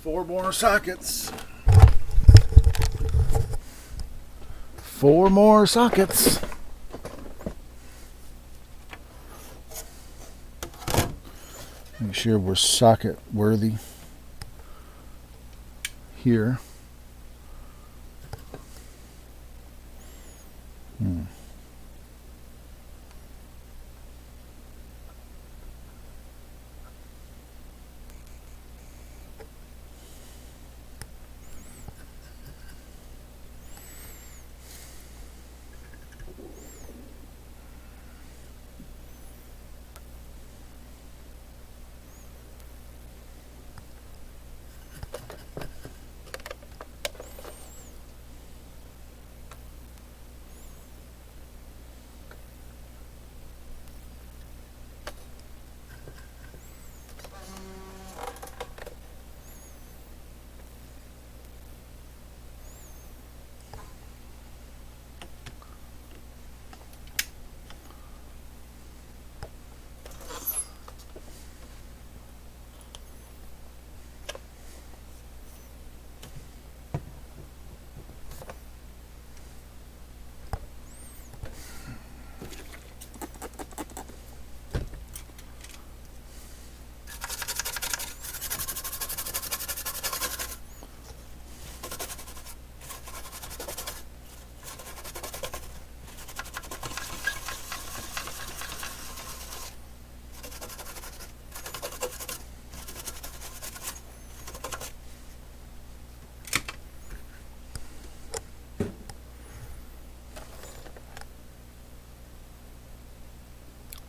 4 more sockets. 4 more sockets. Make sure we're socket worthy here.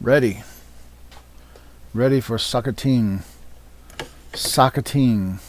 Ready. Ready for socketing. Socketing.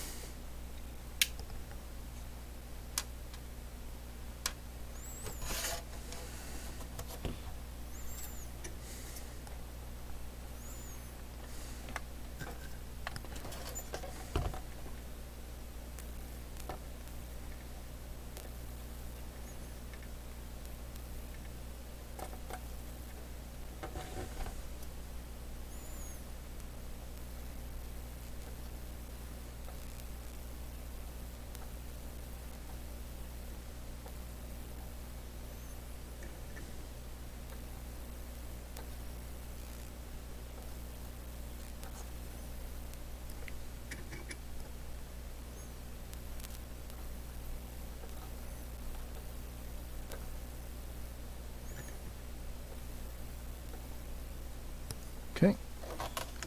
Okay,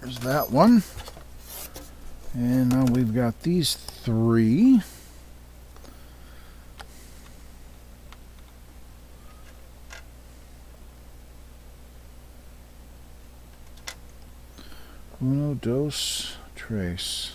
there's that one. And now we've got these 3. Uno, dos, tres.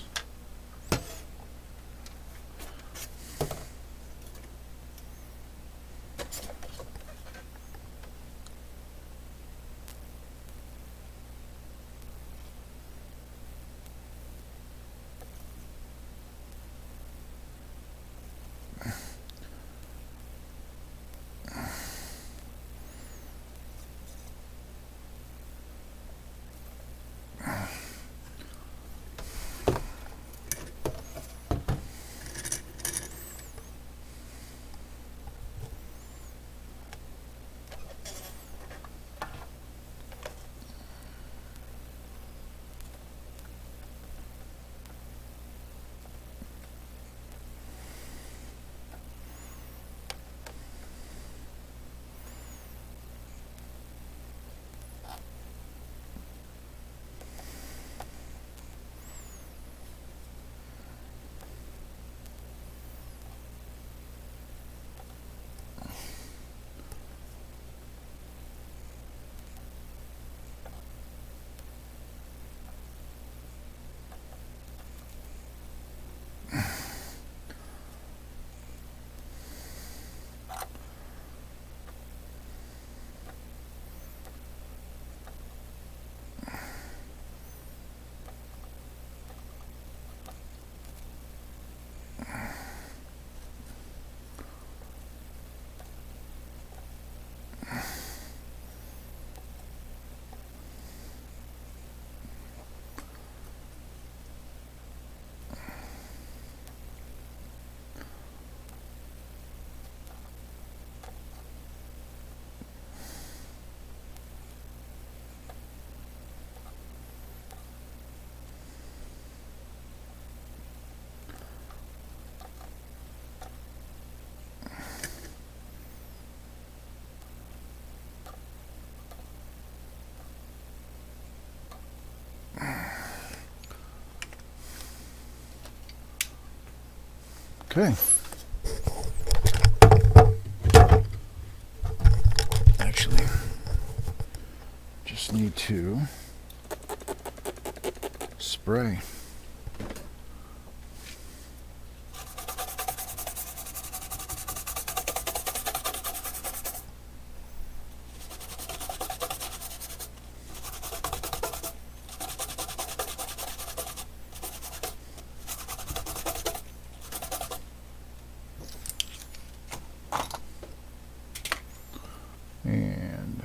Okay. Actually, just need to spray. And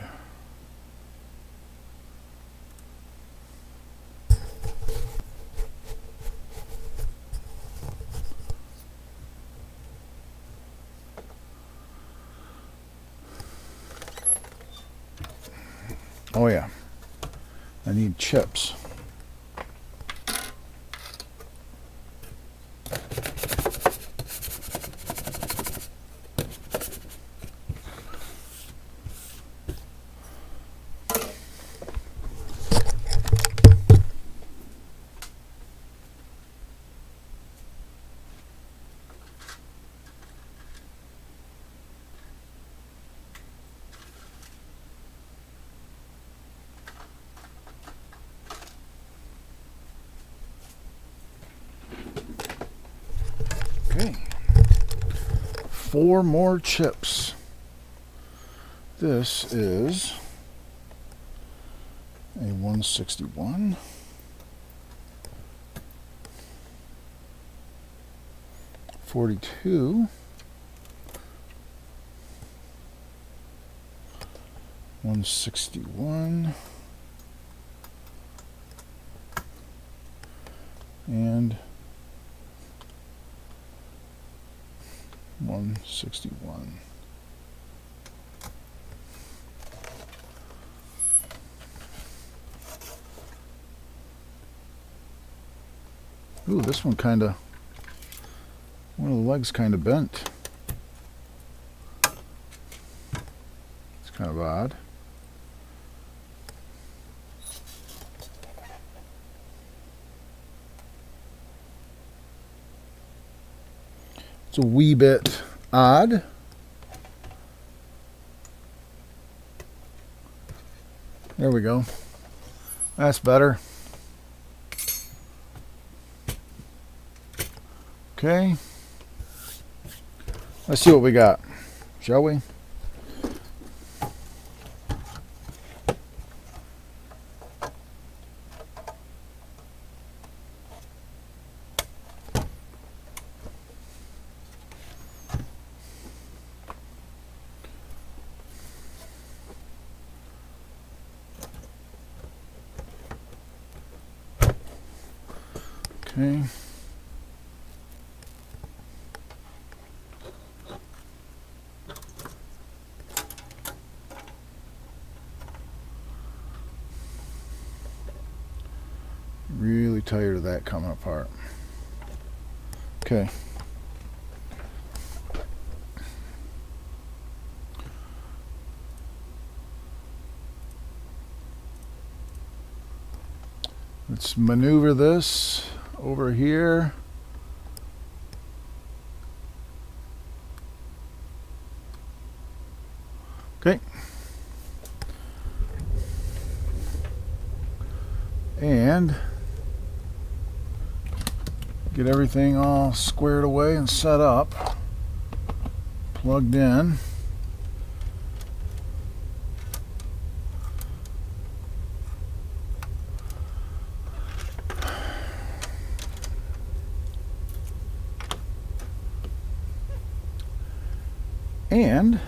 oh yeah, I need chips. Okay. 4 more chips. This is a 161. 42. 161. And 161. Ooh, this one of the legs kind of bent. It's kind of odd. It's a wee bit odd. There we go. That's better. Okay. Let's see what we got, shall we? Okay. Really tired of that coming apart. Okay. Let's maneuver this over here. Okay. And get everything all squared away and set up, plugged in. And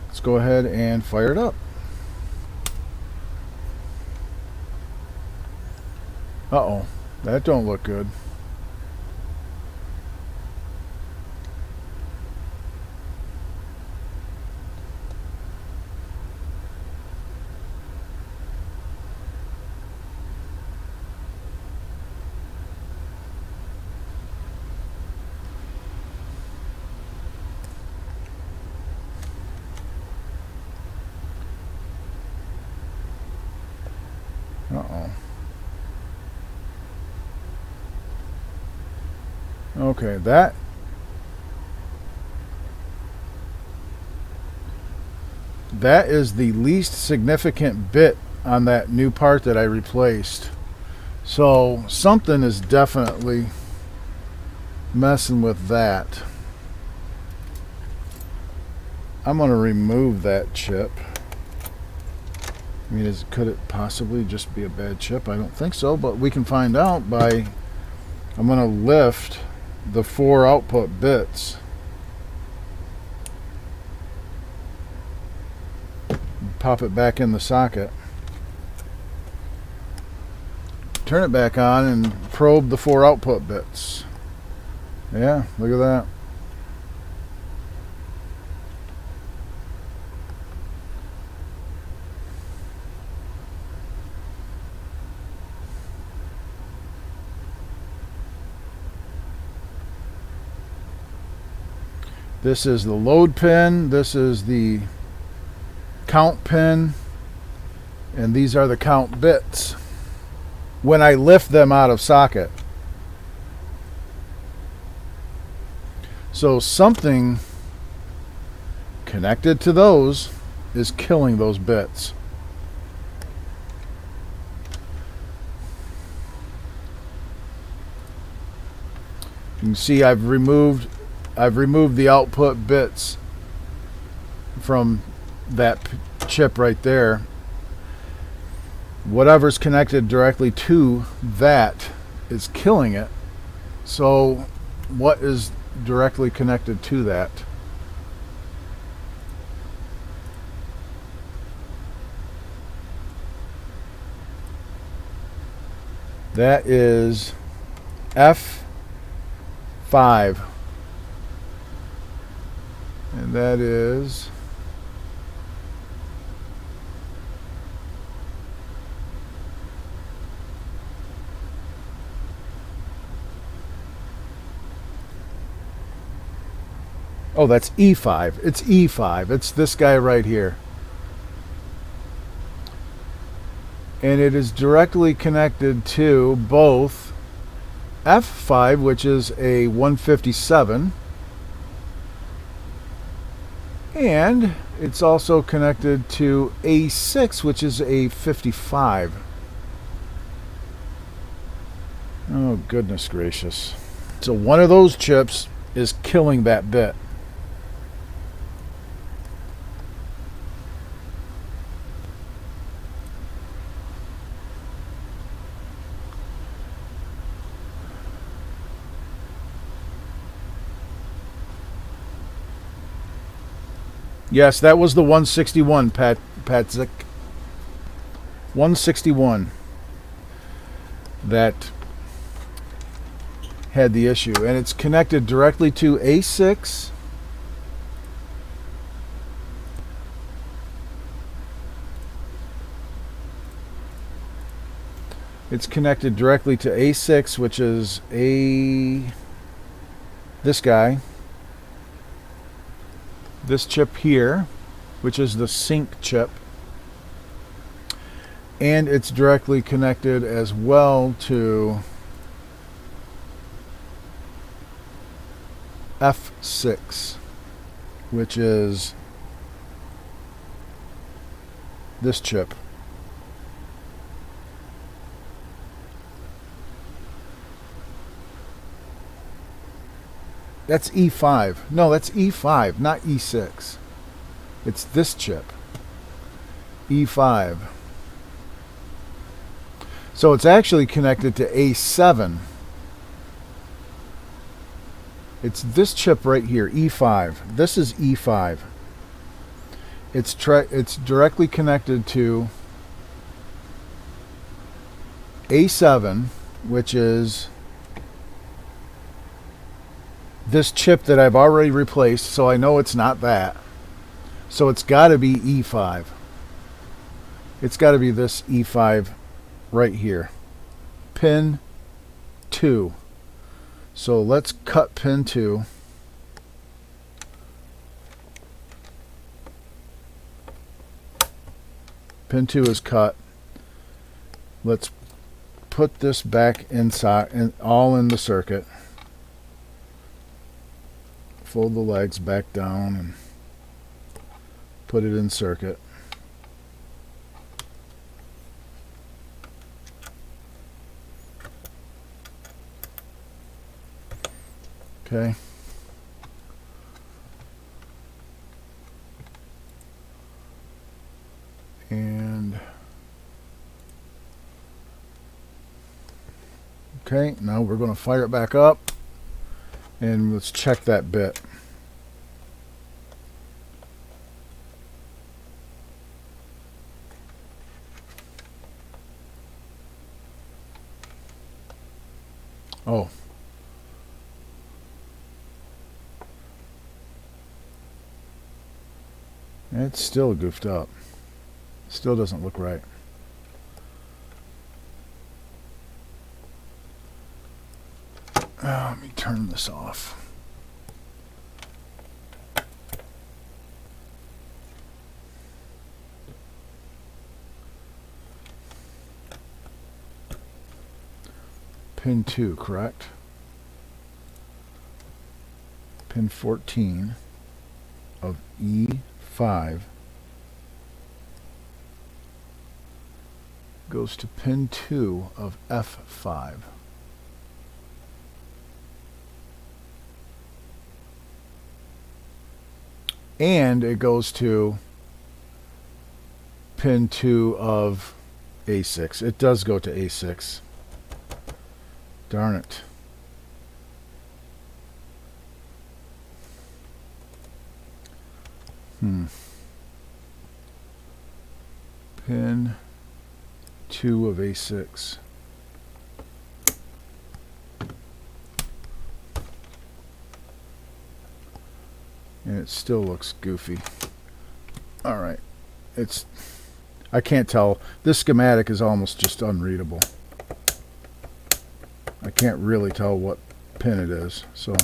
let's go ahead and fire it up. Uh-oh, that don't look good. Uh-oh. Okay, that is the least significant bit on that new part that I replaced. So something is definitely messing with that. I'm going to remove that chip. I mean, could it possibly just be a bad chip? I don't think so, but we can find out by... I'm going to lift the 4 output bits. Pop it back in the socket. Turn it back on and probe the 4 output bits. Yeah, look at that. This is the load pin, this is the count pin, and these are the count bits when I lift them out of socket. So something connected to those is killing those bits. You can see I've removed the output bits from that chip right there. Whatever's connected directly to that is killing it. So what is directly connected to that? That is F5. And that is oh, that's E5. It's E5. It's this guy right here. And it is directly connected to both F5, which is a 157, and it's also connected to A6, which is a 55. Oh, goodness gracious. So one of those chips is killing that bit. Yes, that was the 161, Patzik. 161 that had the issue. And it's connected directly to A6. It's connected directly to A6, which is this guy. This chip here, which is the sync chip, and it's directly connected as well to F6, which is this chip. That's E5. No, that's E5, not E6. It's this chip. E5. So it's actually connected to A7. It's this chip right here, E5. This is E5. It's directly connected to A7, which is this chip that I've already replaced, so I know it's not that. So it's got to be E5. It's got to be this E5 right here. Pin 2. So let's cut pin 2. Pin 2 is cut. Let's put this back inside and all in the circuit. fold the legs back down and put it in circuit. Okay. And okay, now we're going to fire it back up and let's check that bit. Oh. It's still goofed up. Still doesn't look right. Let me turn this off. Pin 2, correct? Pin 14 of E5 goes to pin 2 of F5. And it goes to pin 2 of A6. It does go to A6. Darn it. Pin 2 of A6. And it still looks goofy. Alright. I can't tell. This schematic is almost just unreadable. I can't really tell what pin it is. So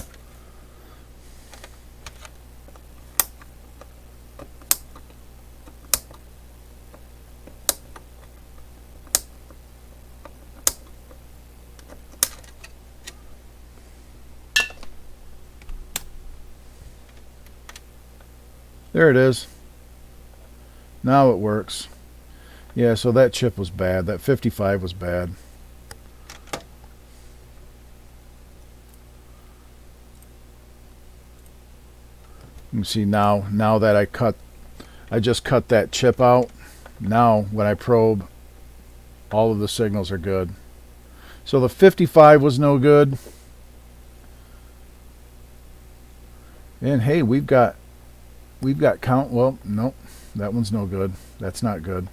there it is. Now it works. Yeah, so that chip was bad. That 55 was bad. You can see now that I just cut that chip out. Now when I probe, all of the signals are good. So the 55 was no good. And hey, we've got count. Well, nope, that one's no good. That's not good.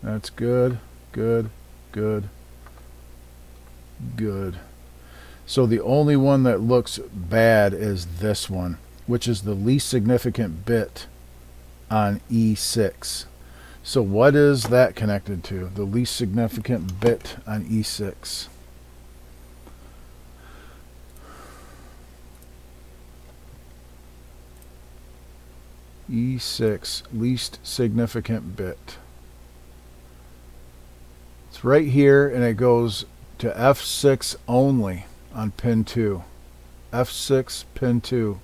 That's good, good, good, good. So the only one that looks bad is this one, which is the least significant bit on E6. So what is that connected to? The least significant bit on E6. E6, least significant bit. It's right here, and it goes to F6 only on pin 2. F6 pin 2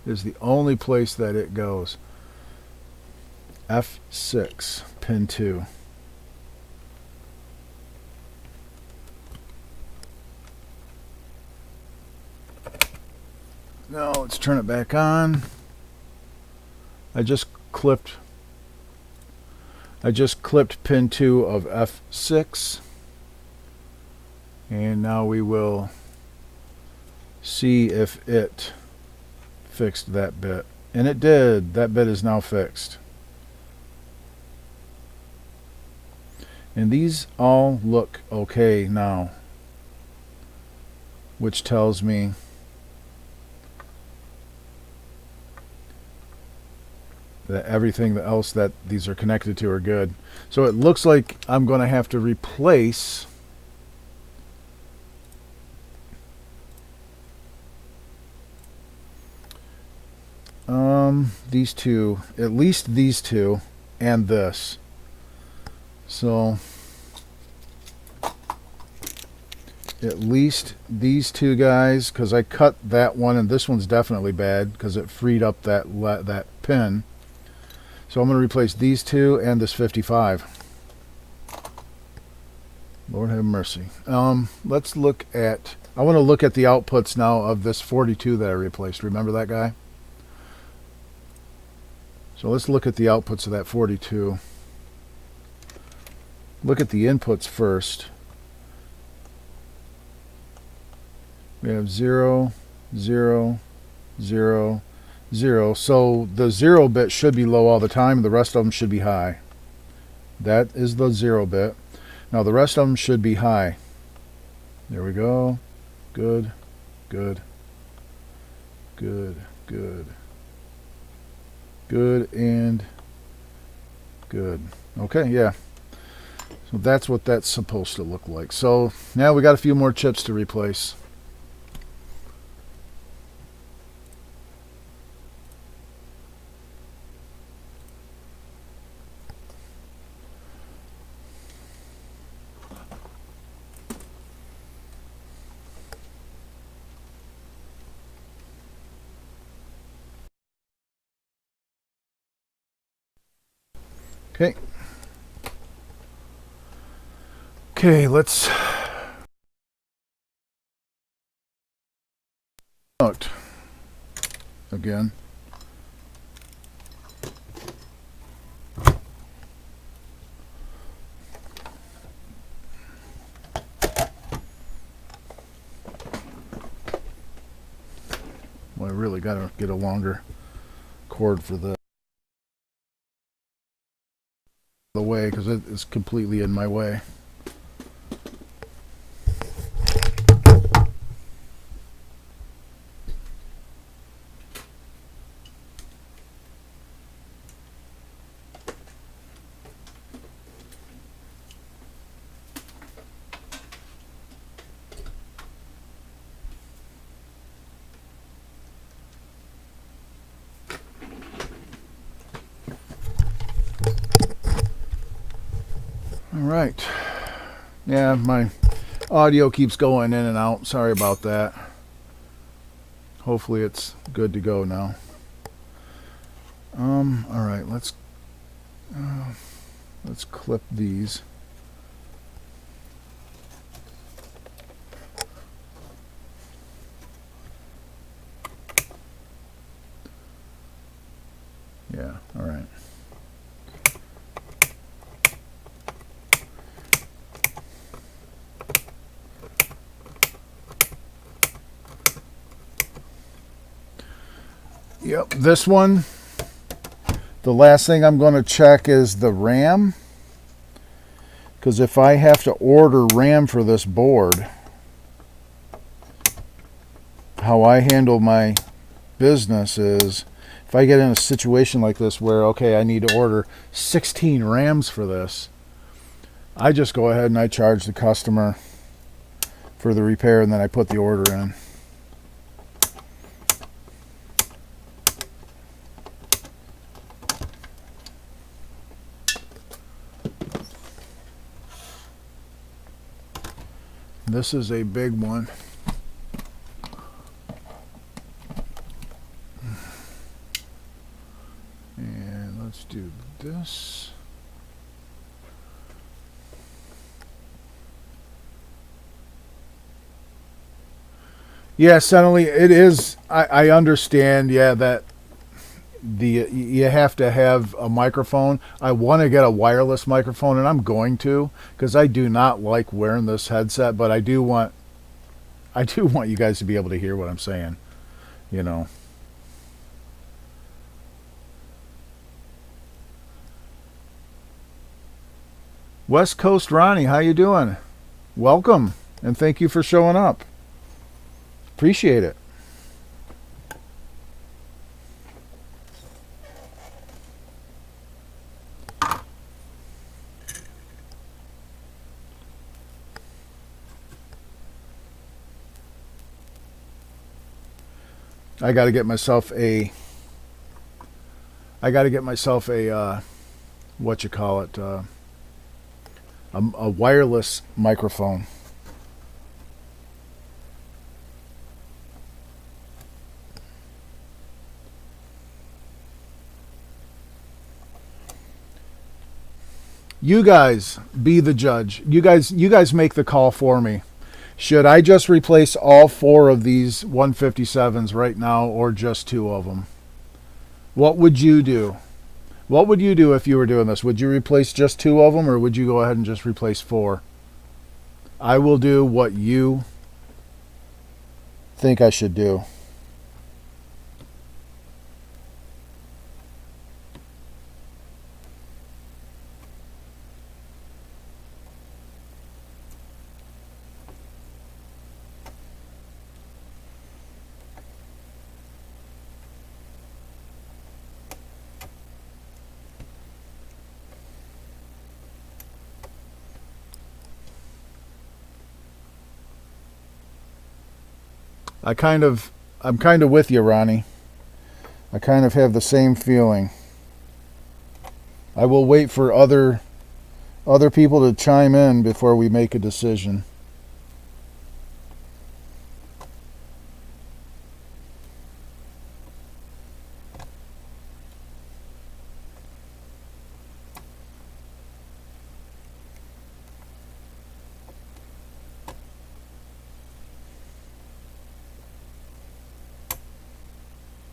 is the only place that it goes. F6 pin 2. Now let's turn it back on. I just clipped pin 2 of F6, and now we will see if it fixed that bit. And it did. That bit is now fixed. And these all look okay now, which tells me that everything else that these are connected to are good. So it looks like I'm going to have to replace these two, at least these two, and this. So at least these two guys, because I cut that one, and this one's definitely bad because it freed up that pin. So I'm going to replace these two and this 55. Lord have mercy. Let's look at, I want to look at the outputs now of this 42 that I replaced. Remember that guy? So let's look at the outputs of that 42. Look at the inputs first. We have 0, 0, 0, 0. So the 0 bit should be low all the time. The rest of them should be high. That is the 0 bit. Now the rest of them should be high. There we go. Good, good, good, good, good, and good. Okay, yeah. So that's what that's supposed to look like. So now we got a few more chips to replace. Okay. Okay, let's out again. Well, I really got to get a longer cord for the way because it is completely in my way. All right. Yeah, my audio keeps going in and out. Sorry about that. Hopefully it's good to go now. All right, let's clip these. Yeah, all right. Yep, this one, the last thing I'm going to check is the RAM, because if I have to order RAM for this board, how I handle my business is if I get in a situation like this where, okay, I need to order 16 RAMs for this, I just go ahead and I charge the customer for the repair and then I put the order in. This is a big one. And let's do this. Yeah, suddenly it is. I understand, yeah, that you have to have a microphone. I want to get a wireless microphone, and I'm going to, because I do not like wearing this headset, but I do want you guys to be able to hear what I'm saying, you know. West Coast Ronnie, how you doing? Welcome, and thank you for showing up. Appreciate it. I got to get myself a what you call it, a wireless microphone. You guys be the judge. You guys make the call for me. Should I just replace all 4 of these 157s right now, or just 2 of them? What would you do? What would you do if you were doing this? Would you replace just 2 of them, or would you go ahead and just replace 4? I will do what you think I should do. I'm kind of with you, Ronnie. I kind of have the same feeling. I will wait for other people to chime in before we make a decision.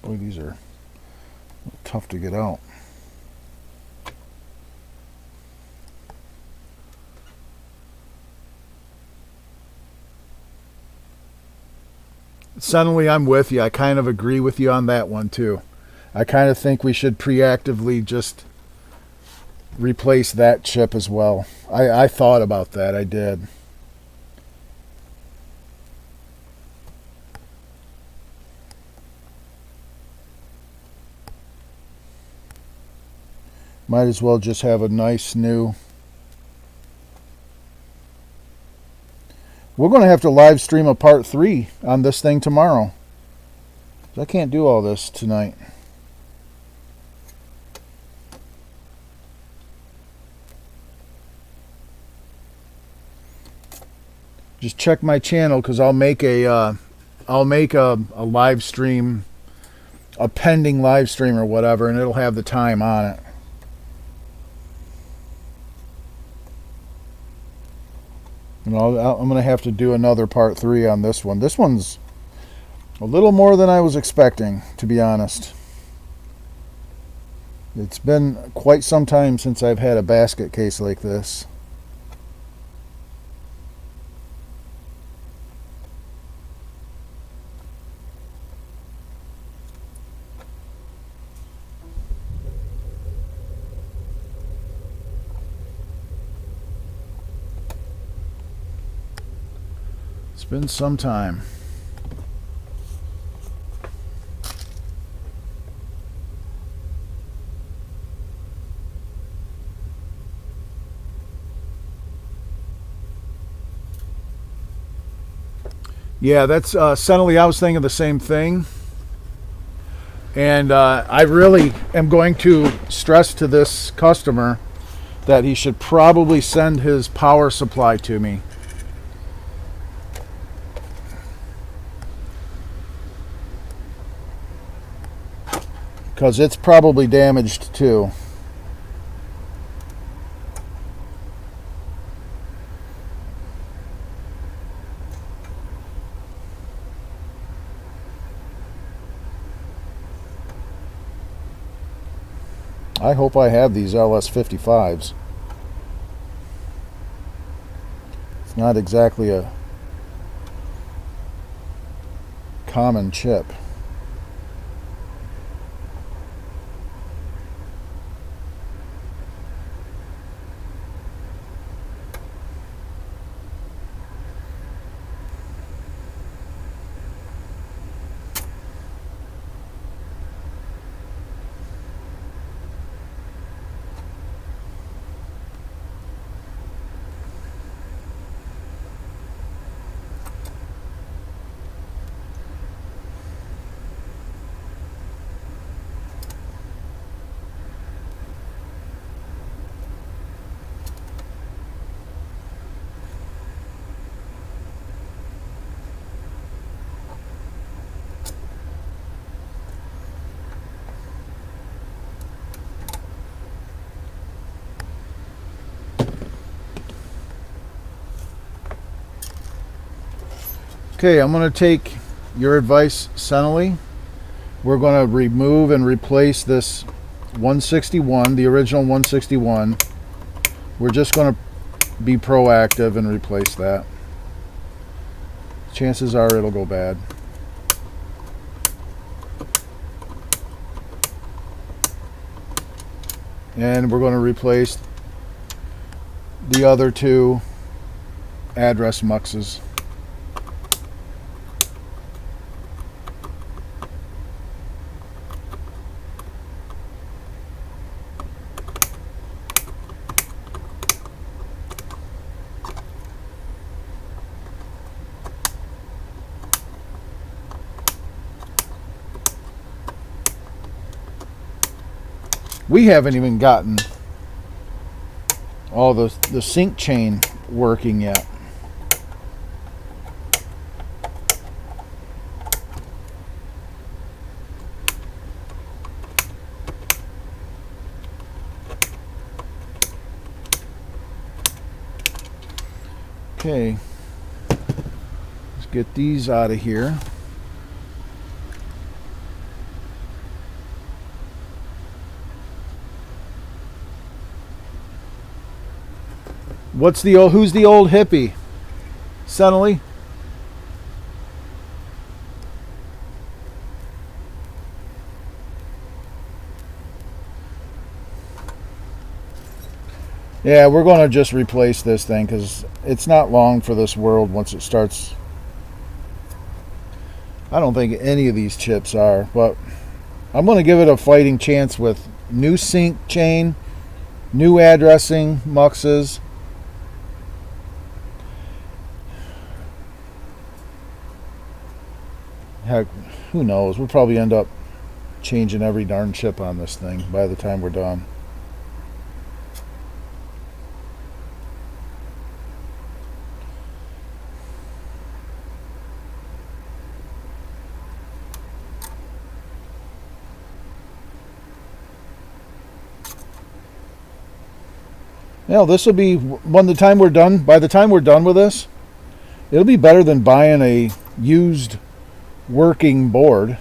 Boy, these are tough to get out. Suddenly I'm with you. I kind of agree with you on that one too. I kind of think we should preactively just replace that chip as well. I thought about that. I did. Might as well just have a nice new... We're going to have to live stream a part 3 on this thing tomorrow. I can't do all this tonight. Just check my channel, because I'll make a live stream, a pending live stream or whatever, and it'll have the time on it. And I'm going to have to do another part 3 on this one. This one's a little more than I was expecting, to be honest. It's been quite some time since I've had a basket case like this. It's been some time. Yeah, that's suddenly I was thinking the same thing. And I really am going to stress to this customer that he should probably send his power supply to me. Because it's probably damaged too. I hope I have these LS55s. It's not exactly a common chip. Okay, I'm going to take your advice, Senely. We're going to remove and replace this 161, the original 161. We're just going to be proactive and replace that. Chances are it'll go bad. And we're going to replace the other two address muxes. We haven't even gotten all the sync chain working yet. Okay, let's get these out of here. Who's the old hippie? Suddenly? Yeah, we're going to just replace this thing because it's not long for this world once it starts. I don't think any of these chips are, but I'm going to give it a fighting chance with new sync chain, new addressing muxes. Heck, who knows? We'll probably end up changing every darn chip on this thing by the time we're done. Now this will be by the time we're done with this, it'll be better than buying a used working board.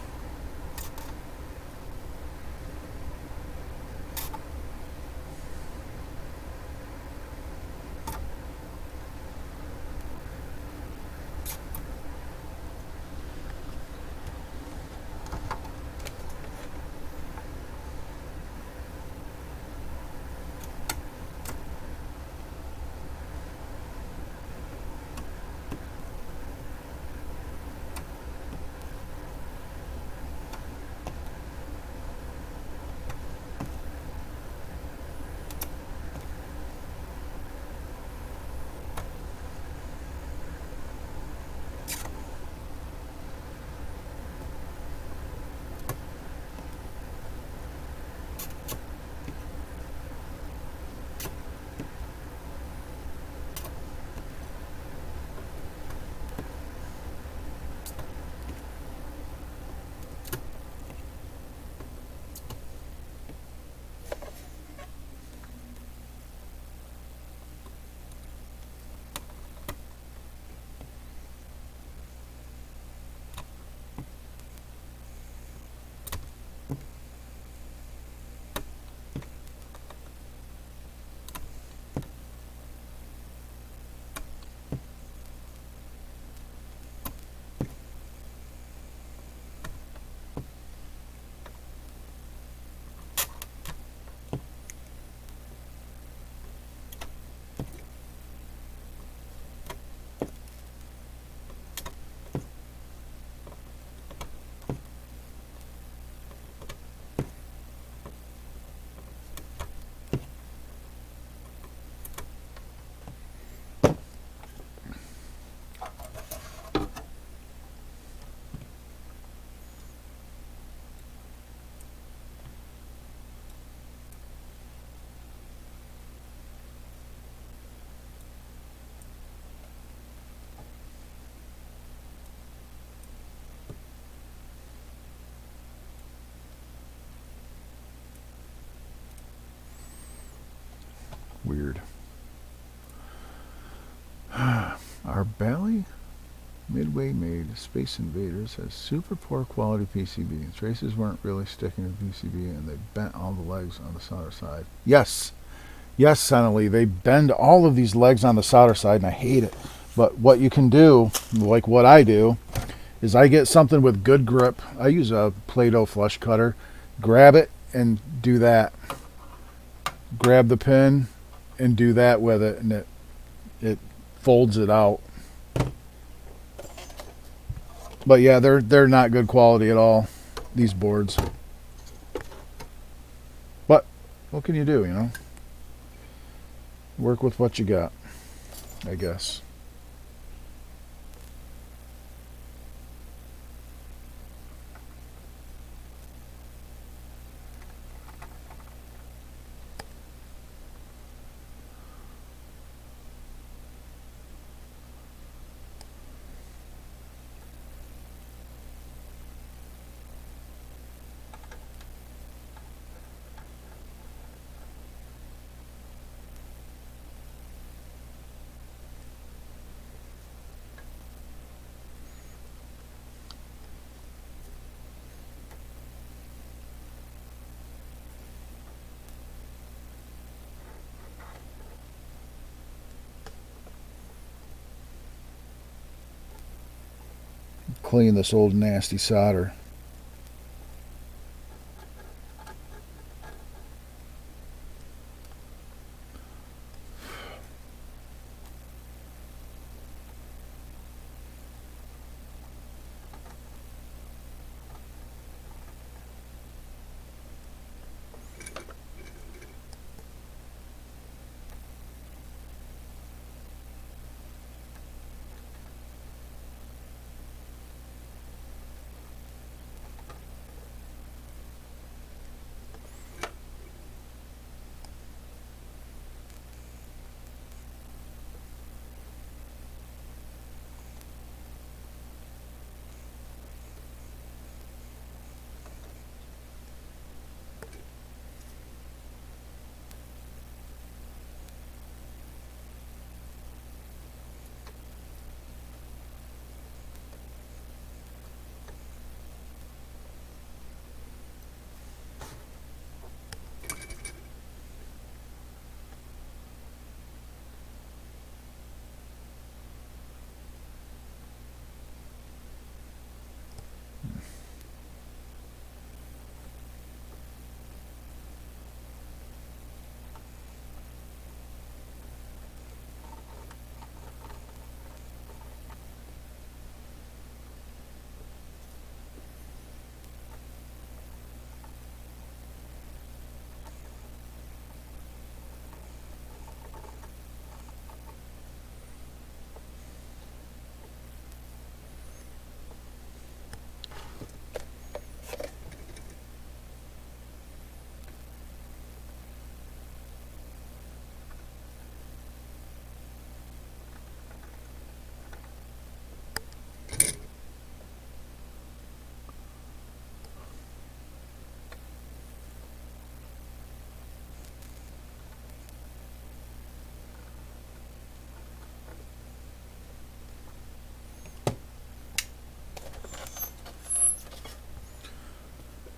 Weird. Our belly? Midway made Space Invaders has super poor quality PCB. Traces weren't really sticking to PCB and they bent all the legs on the solder side. Yes, yes, Sonali, they bend all of these legs on the solder side and I hate it. But what you can do, like what I do, is I get something with good grip. I use a Play-Doh flush cutter. Grab it and do that. Grab the pin and do that with it and it folds it out. But yeah, they're not good quality at all, these boards. But what can you do, you know? Work with what you got, I guess. Clean this old nasty solder.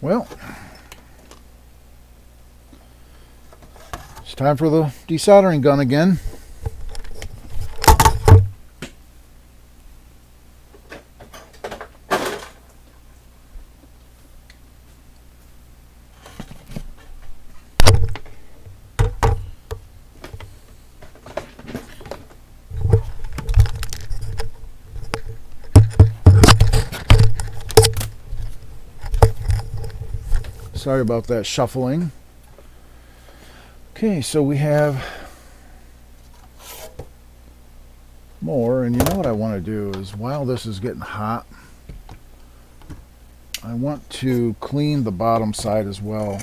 Well, it's time for the desoldering gun again. Sorry about that shuffling. Okay, so we have more, and you know what I want to do is while this is getting hot, I want to clean the bottom side as well.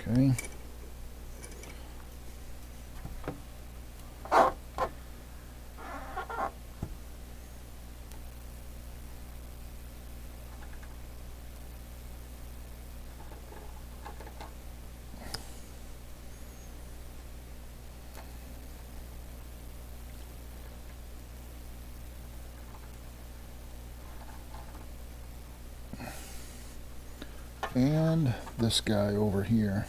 Okay. And this guy over here.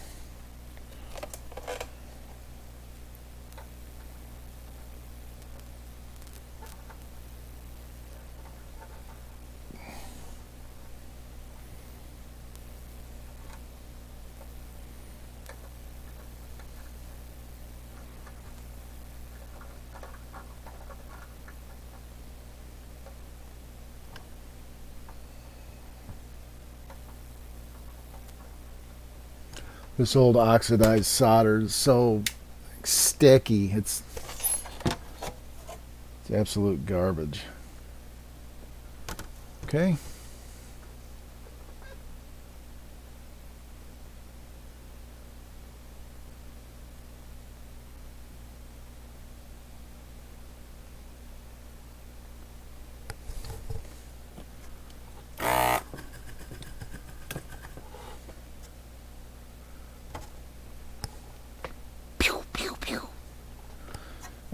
This old oxidized solder is so sticky. It's absolute garbage. Okay.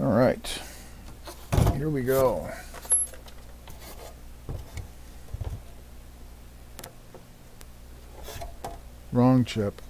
All right, here we go. Wrong chip.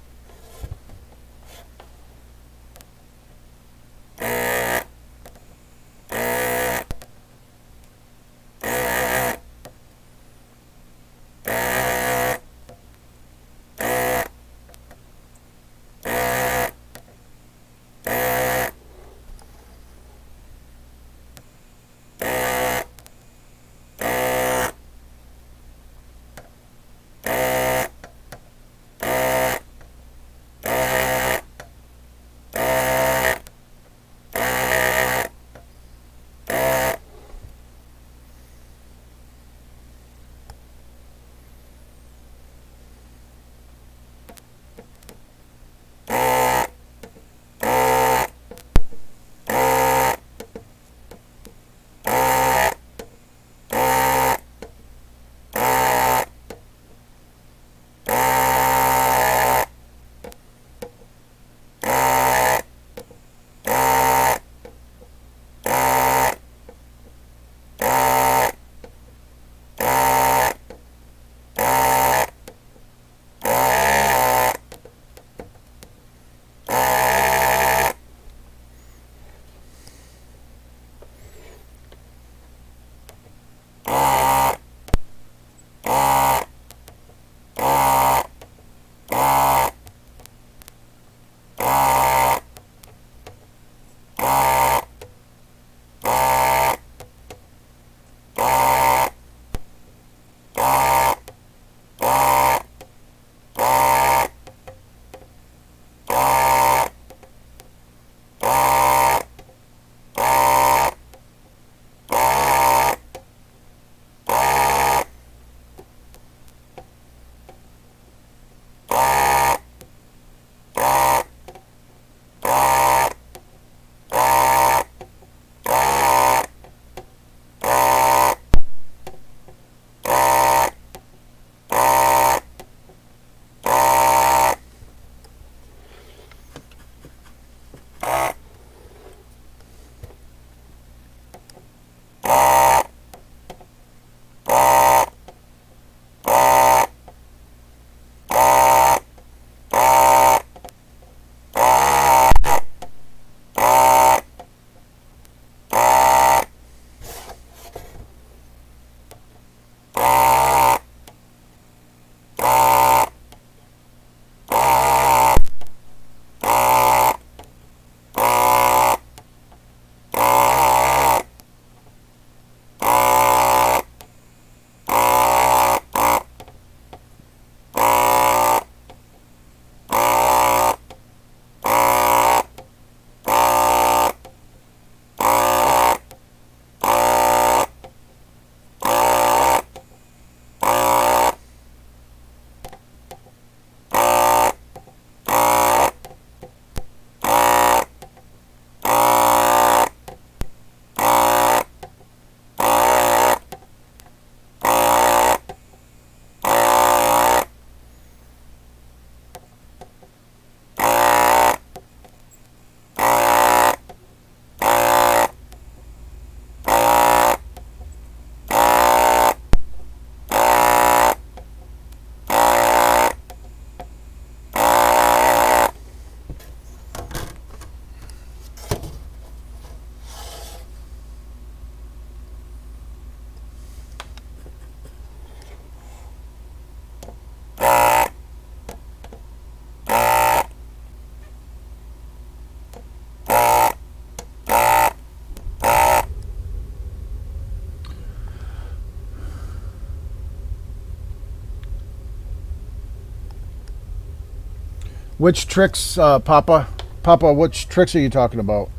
Which tricks, Papa? Papa, which tricks are you talking about?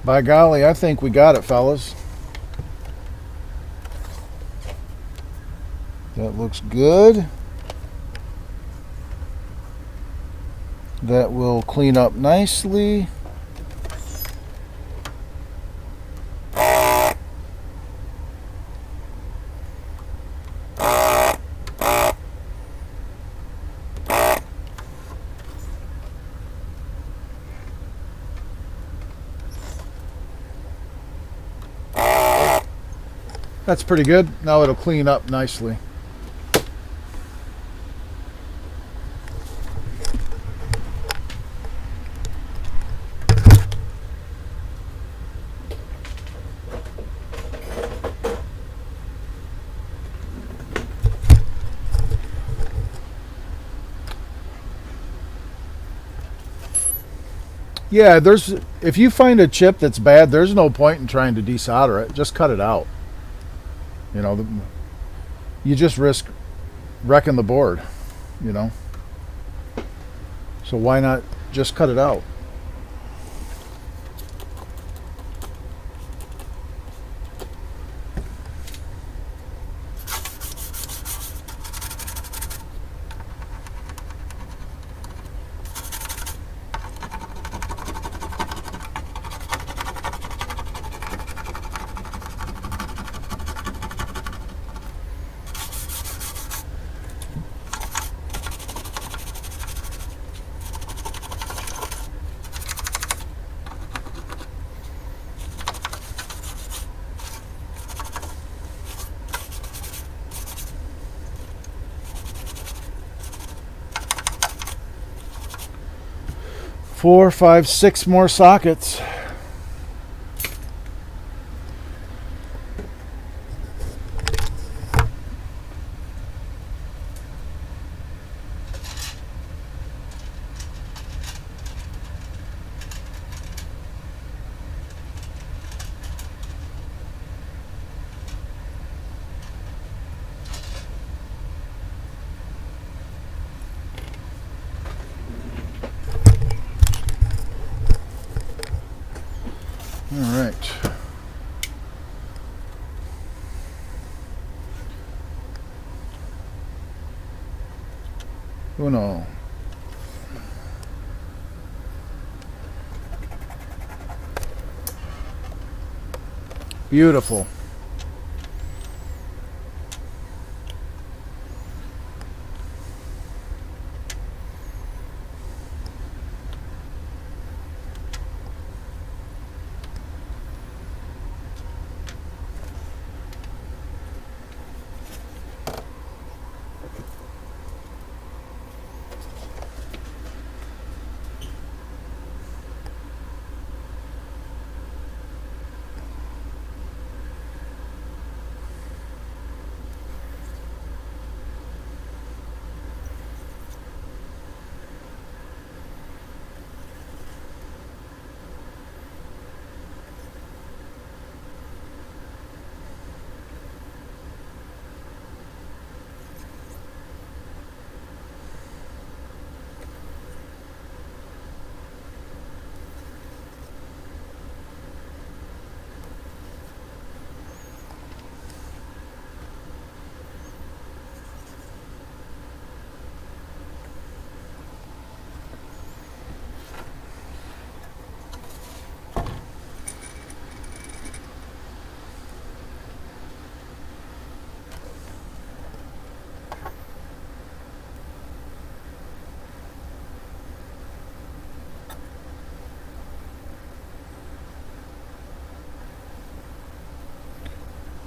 By golly, I think we got it, fellas. That looks good. That will clean up nicely. That's pretty good. Now it'll clean up nicely. Yeah, if you find a chip that's bad, there's no point in trying to desolder it. Just cut it out. You know, you just risk wrecking the board, you know. So why not just cut it out? Four, five, six more sockets. All right. Uno. Beautiful.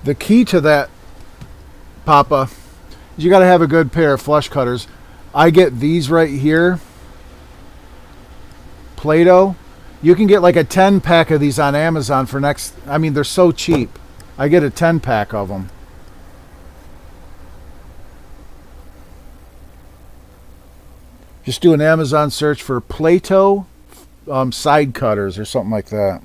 The key to that, Papa, is you got to have a good pair of flush cutters. I get these right here, Play-Doh. You can get like a 10 pack of these on Amazon for next. I mean, they're so cheap. I get a 10 pack of them. Just do an Amazon search for Play-Doh side cutters or something like that.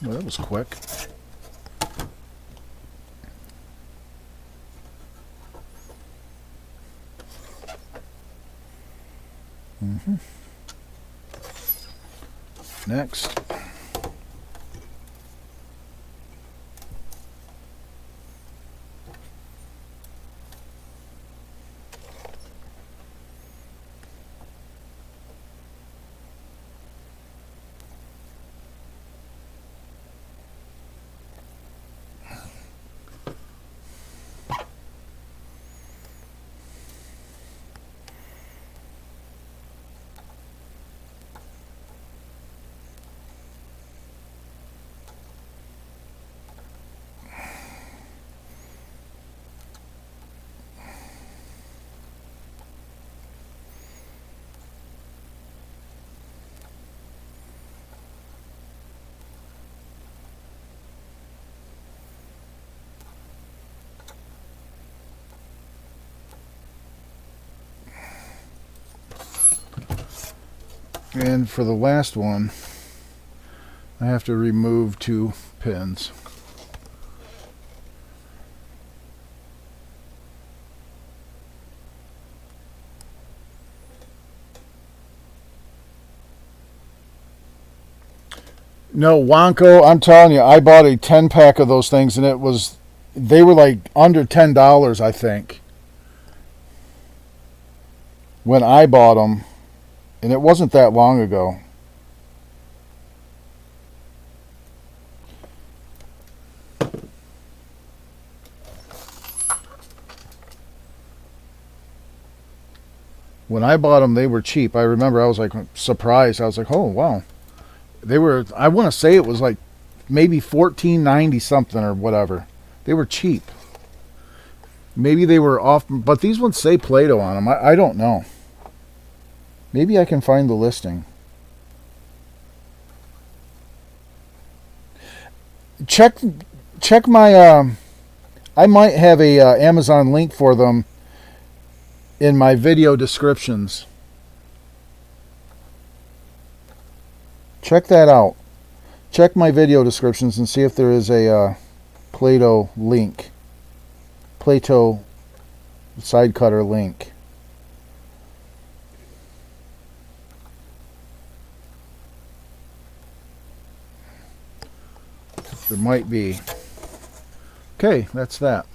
Well, that was quick. Next. And for the last one, I have to remove 2 pins. No, Wonko, I'm telling you, I bought a 10 pack of those things and they were like under $10, I think, when I bought them. And it wasn't that long ago. When I bought them, they were cheap. I remember I was like surprised. I was like, oh, wow. They were, I want to say it was like maybe $14.90 something or whatever. They were cheap. Maybe they were off, but these ones say Play-Doh on them. I don't know. Maybe I can find the listing. Check my, I might have a Amazon link for them in my video descriptions. Check that out. Check my video descriptions and see if there is a Play-Doh link. Play-Doh side cutter link. There might be. Okay, that's that.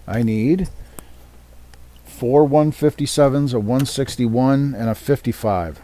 I need 4 157s, a 161, and a 55.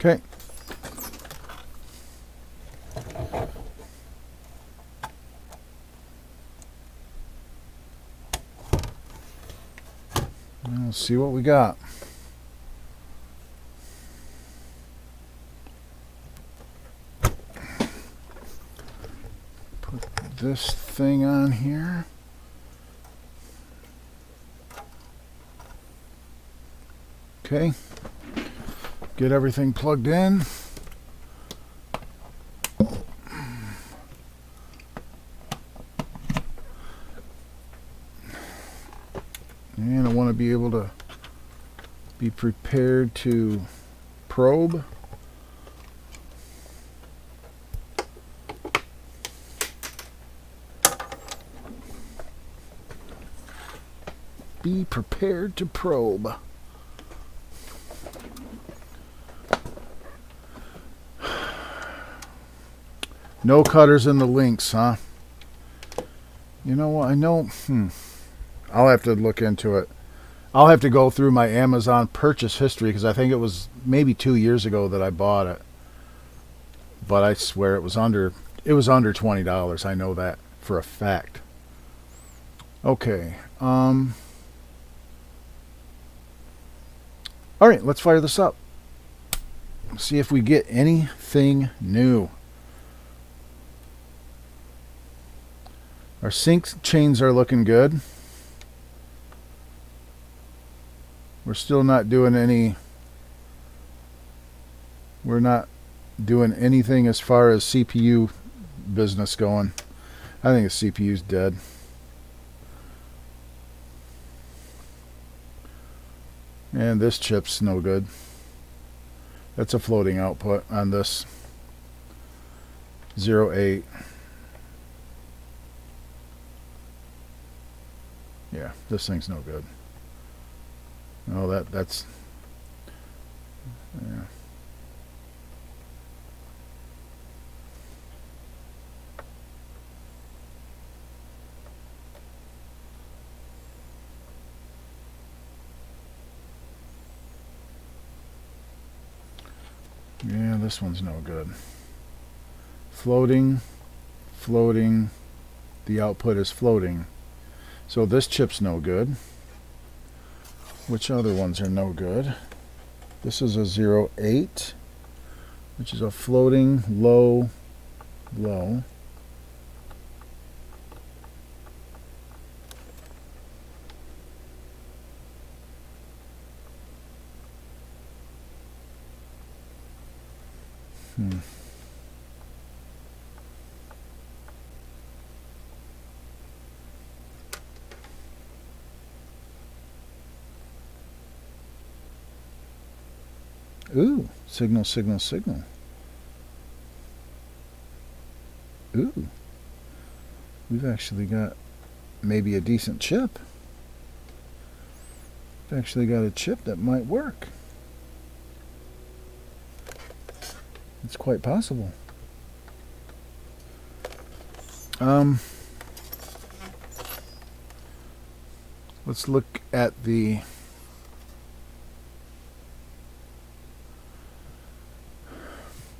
Okay. Let's see what we got. Put this thing on here. Okay. Get everything plugged in. And I want to be able to be prepared to probe. Be prepared to probe. No cutters in the links, huh? You know what? I know. I'll have to look into it. I'll have to go through my Amazon purchase history because I think it was maybe 2 years ago that I bought it. But I swear it was under $20. I know that for a fact. Okay. All right, let's fire this up. See if we get anything new. Our sync chains are looking good. We're still not doing any. We're not doing anything as far as CPU business going. I think the CPU's dead. And this chip's no good. That's a floating output on this 08. Yeah, this thing's no good. Oh, that's yeah. Yeah, this one's no good. Floating. The output is floating. So this chip's no good. Which other ones are no good? This is a 08. which is a floating low. Ooh, signal. Ooh, we've actually got maybe a decent chip. We've actually got a chip that might work. It's quite possible. Let's look at the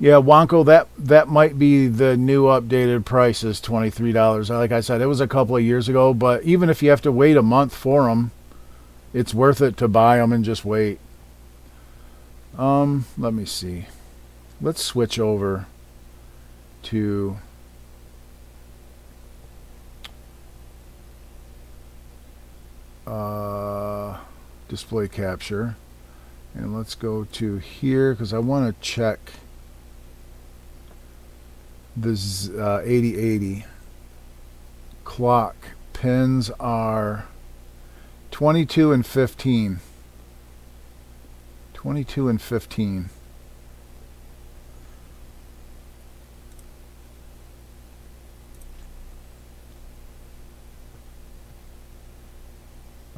Wonko, that might be the new updated price is $23. Like I said, it was a couple of years ago, but even if you have to wait a month for them, it's worth it to buy them and just wait. Let me see. Let's switch over to display capture, and let's go to here because I want to check this 8080 clock. Pins are 22 and 15. 22 and 15.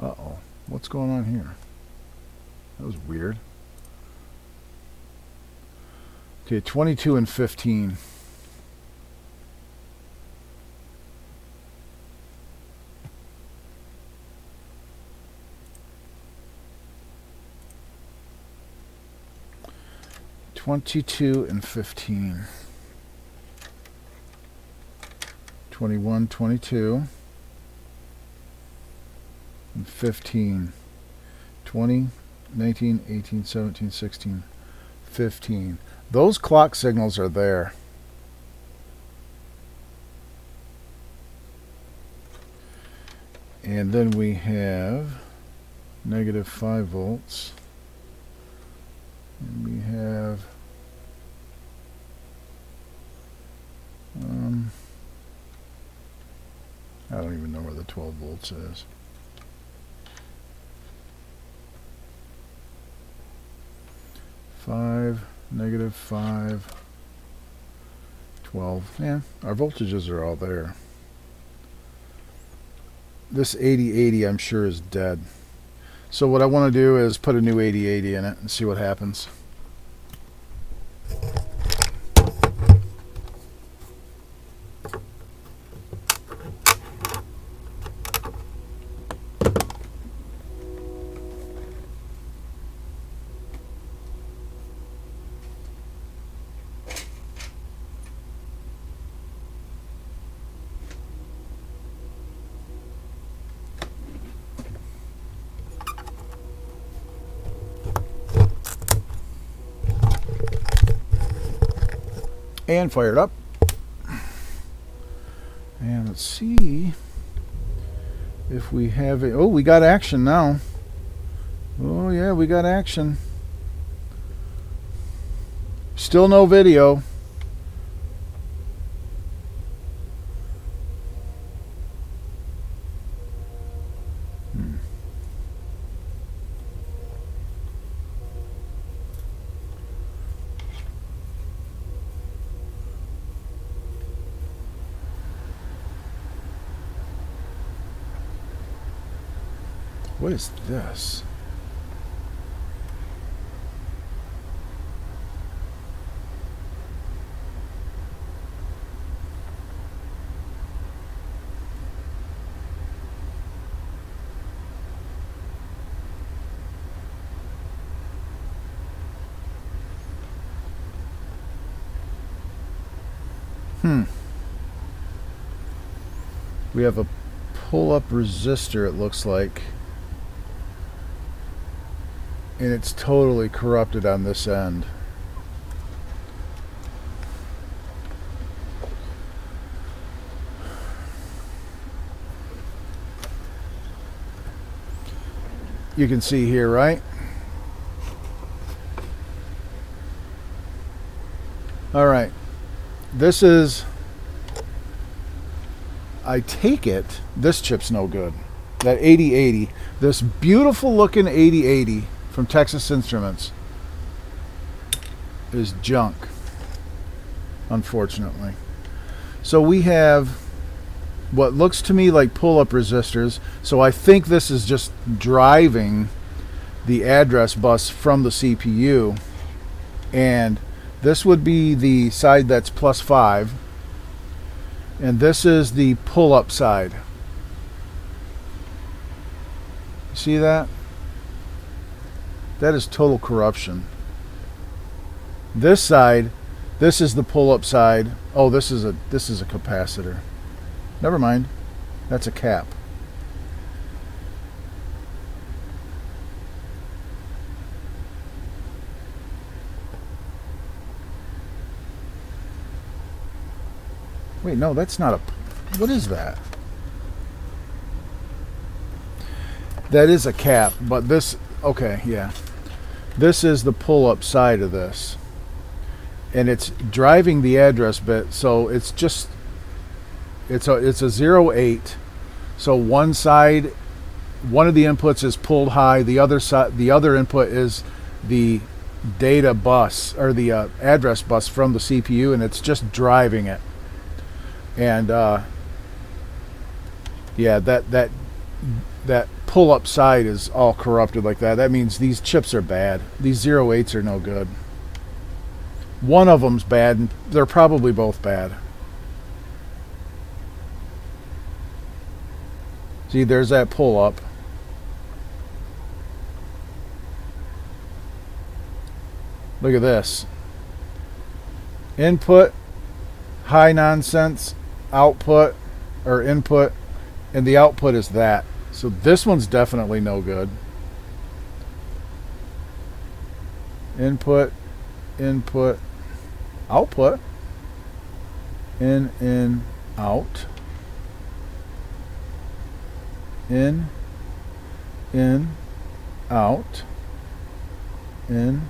Uh-oh. What's going on here? That was weird. Okay, 22 and 15. $22 and $15. 21, 22, and 15. 20, 19, 18, 17, 16, 15. Those clock signals are there. And then we have negative 5 volts. And we have I don't even know where the 12 volts is. Negative 5, 12. Yeah, our voltages are all there. This 8080 I'm sure is dead. So what I want to do is put a new 8080 in it and see what happens. And fire it up. And let's see if we have a... Oh, we got action now. Oh, yeah, we got action. Still no video. What is this? We have a pull-up resistor, it looks like. And it's totally corrupted on this end. You can see here, right? All right. This is, I take it, this chip's no good. That 8080, this beautiful looking 8080 from Texas Instruments is junk, unfortunately. So we have what looks to me like pull-up resistors. So I think this is just driving the address bus from the CPU, and this would be the side that's +5, and this is the pull-up side. See that? That is total corruption. This side, this is the pull-up side. Oh, this is a capacitor. Never mind. That's a cap. Wait, no, that's not a... What is that? That is a cap, but this... Okay, yeah. This is the pull-up side of this. And it's driving the address bit, so it's just... It's a 08. So one side, one of the inputs is pulled high. The other side, the other input is the data bus, or the address bus from the CPU, and it's just driving it. And yeah, that pull-up side is all corrupted like that. That means these chips are bad. These 08s are no good. One of them's bad, and they're probably both bad. See, there's that pull-up. Look at this. Input, high nonsense, output, or input, and the output is that. So this one's definitely no good. Input, input, output, in, out, in, out, in,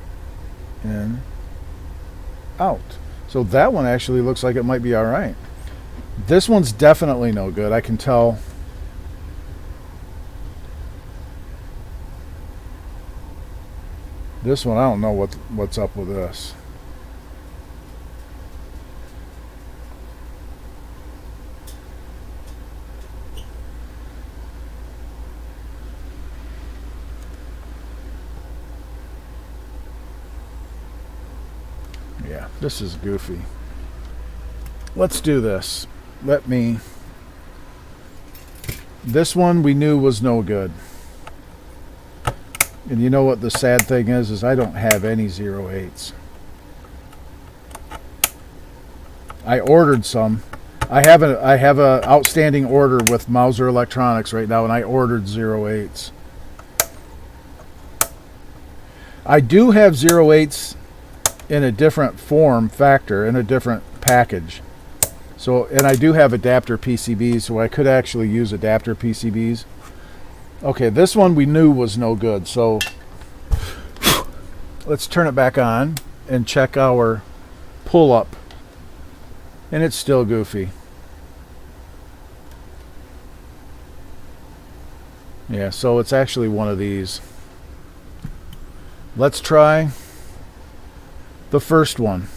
out. So that one actually looks like it might be all right. This one's definitely no good. I can tell. This one, I don't know what's up with this. Yeah, this is goofy. Let's do this. This one we knew was no good. And you know what the sad thing is I don't have any 08s. I ordered some. I have a outstanding order with Mauser Electronics right now, and I ordered 08s. I do have 08s in a different form factor, in a different package. So, and I do have adapter PCBs, so I could actually use adapter PCBs. Okay, this one we knew was no good, so let's turn it back on and check our pull-up. And it's still goofy. Yeah, so it's actually one of these. Let's try the first one.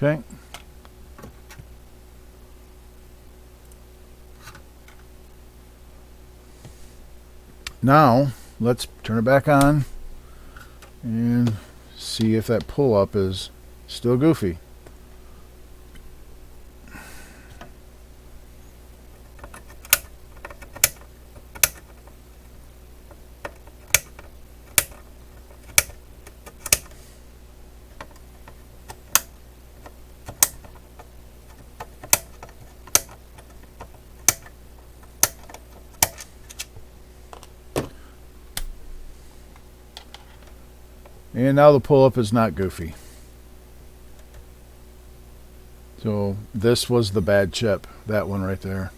Okay. Now, let's turn it back on and see if that pull-up is still goofy. And now the pull-up is not goofy. So this was the bad chip, that one right there.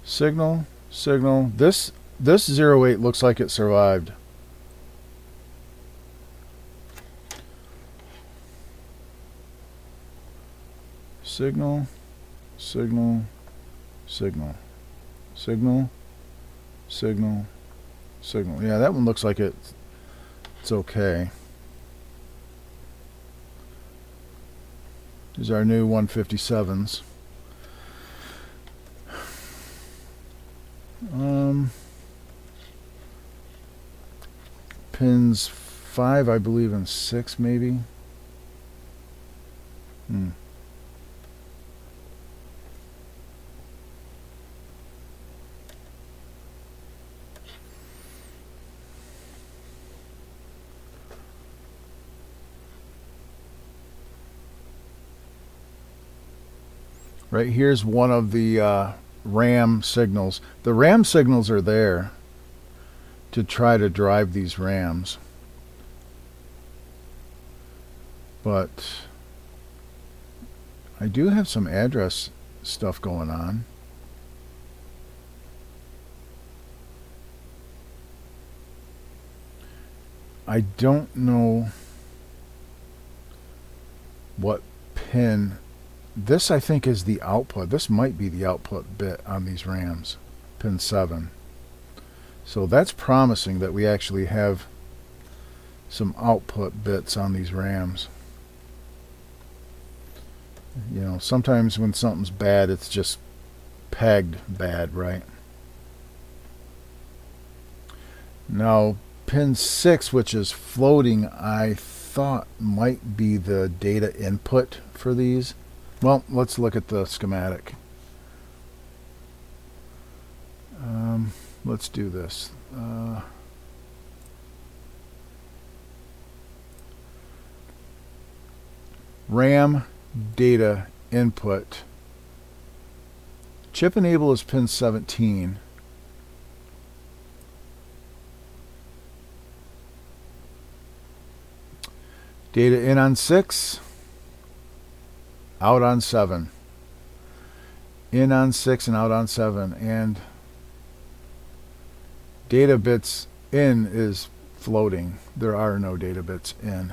Signal, signal. This 08 looks like it survived. Signal, signal, signal, signal, signal, signal. Yeah, that one looks like it's okay. These are our new 157s. Pins 5, I believe, and 6 maybe. Right here's one of the RAM signals. The RAM signals are there to try to drive these RAMs. But I do have some address stuff going on. I don't know what pin. This, I think, is the output. This might be the output bit on these RAMs. Pin 7. So that's promising that we actually have some output bits on these RAMs. You know, sometimes when something's bad, it's just pegged bad, right? Now, pin 6, which is floating, I thought might be the data input for these. Well, let's look at the schematic. Let's do this. RAM data input. Chip enable is pin 17. Data in on 6. Out on 7. In on 6 and out on 7. And data bits in is floating. There are no data bits in.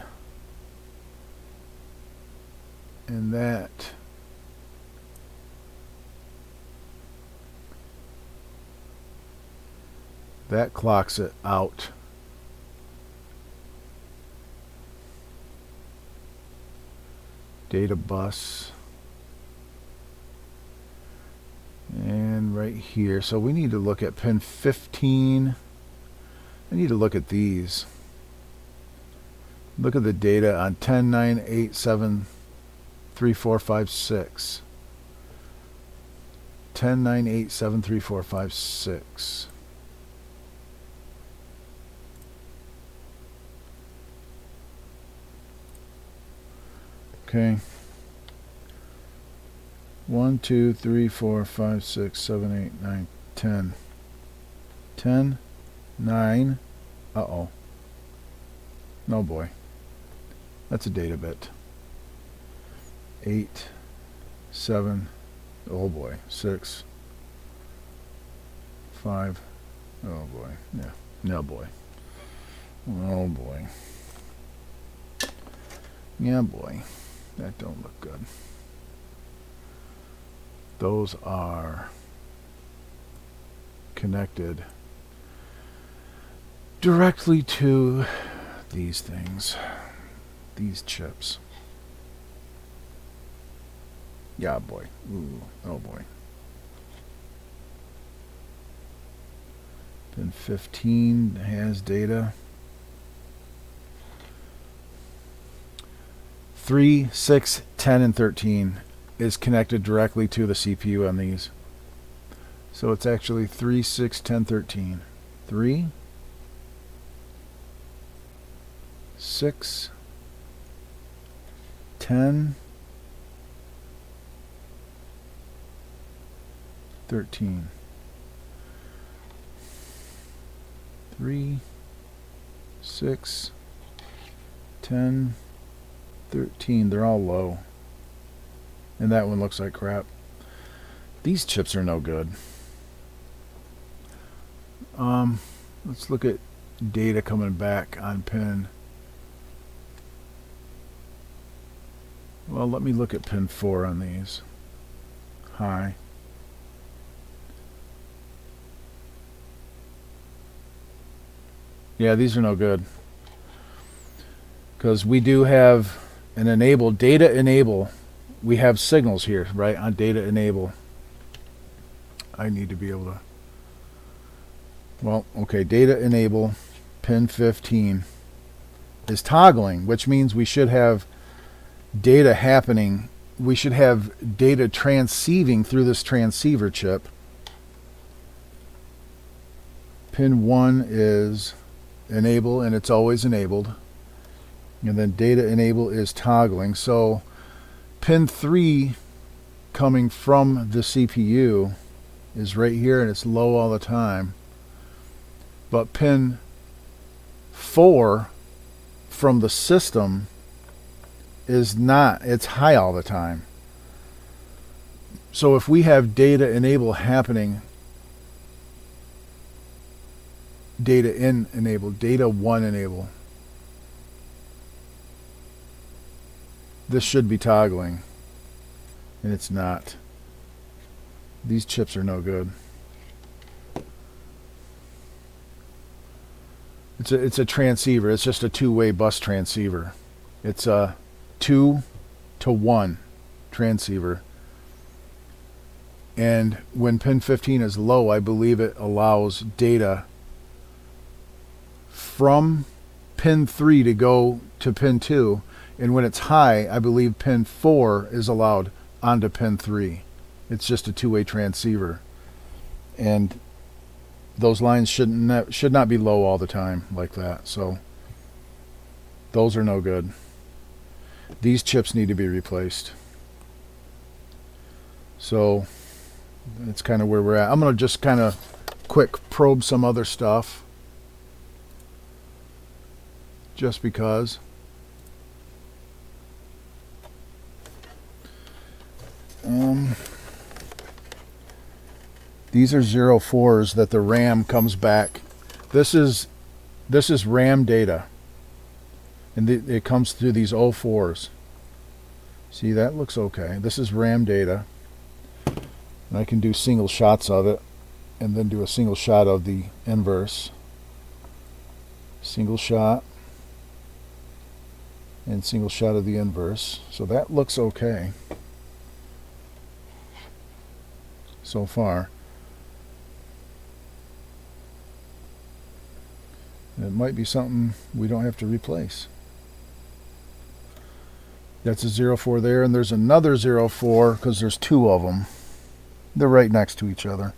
And that clocks it out. Data bus. And right here. So we need to look at pin 15. I need to look at these. Look at the data on 10, 9, 8, 7, 3, 4, 5, 6. 10, 9, 8, 7, 3, 4, 5, 6. Okay. 1, 2, 3, 4, 5, 6, 7, 8, 9, 10. 10, 9. Uh-oh. No boy. That's a data bit. 8, 7. Oh boy. 6. 5. Oh boy. Yeah. No boy. Oh boy. Yeah boy. That don't look good. Those are connected directly to these things, these chips. Yeah, boy. Ooh, oh boy. Pin 15 has data. 3, 6, 10, and 13 is connected directly to the CPU on these. So it's actually 3, 6, 10, 13. 3, 6, 10, 13. 3, 6, 10, 13. They're all low. And that one looks like crap. These chips are no good. Let's look at data coming back on pin. Well, let me look at pin 4 on these. High. Yeah, these are no good. Because we do have an enable, data enable. We have signals here, right, on data enable. I need to be able to... Well, okay, data enable, pin 15 is toggling, which means we should have data happening. We should have data transceiving through this transceiver chip. Pin 1 is enable, and it's always enabled. And then data enable is toggling. So pin 3 coming from the CPU is right here, and it's low all the time. But pin 4 from the system is not, it's high all the time. So if we have data enable happening, data in enable, data 1 enable, this should be toggling, and it's not. These chips are no good. It's a transceiver. It's just a two-way bus transceiver. It's a 2 to 1 transceiver. And when pin 15 is low, I believe it allows data from pin 3 to go to pin 2. And when it's high, I believe pin 4 is allowed onto pin 3. It's just a two-way transceiver. And those lines should not be low all the time like that. So those are no good. These chips need to be replaced. So that's kind of where we're at. I'm going to just kind of quick probe some other stuff, just because. These are 04s that the RAM comes back. This is RAM data, and it comes through these 04s. See, that looks okay. This is RAM data, and I can do single shots of it, and then do a single shot of the inverse. Single shot, and single shot of the inverse. So that looks okay so far. It might be something we don't have to replace. That's a 04 there, and there's another 04 because there's two of them. They're right next to each other.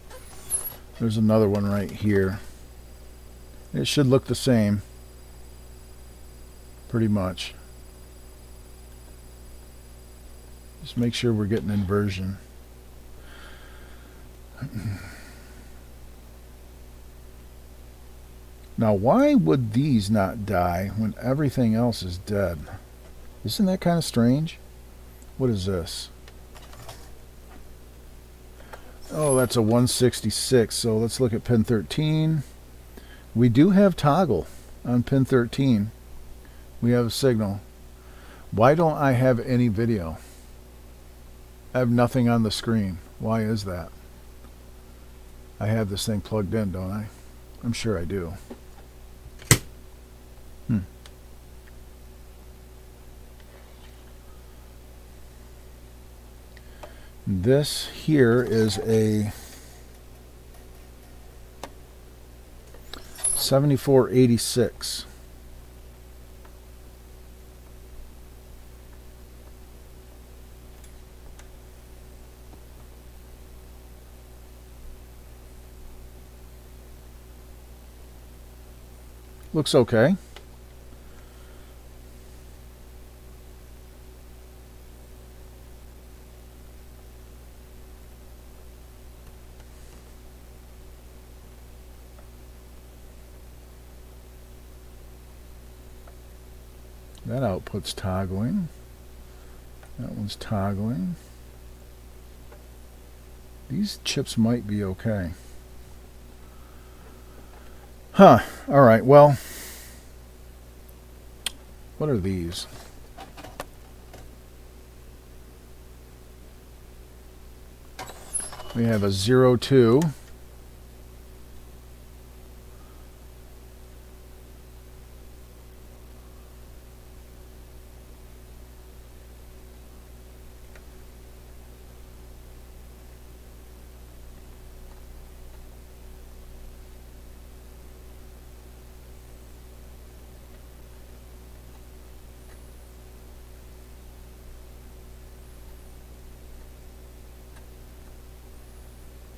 There's another one right here. It should look the same, pretty much. Just make sure we're getting inversion. Now, why would these not die when everything else is dead? Isn't that kind of strange? What is this? Oh, that's a 166. So let's look at pin 13. We do have toggle on pin 13. We have a signal. Why don't I have any video? I have nothing on the screen. Why is that? I have this thing plugged in, don't I? I'm sure I do. This here is a 7486. Looks okay. That output's toggling. That one's toggling. These chips might be okay. Huh. Alright, well, what are these? We have a 02.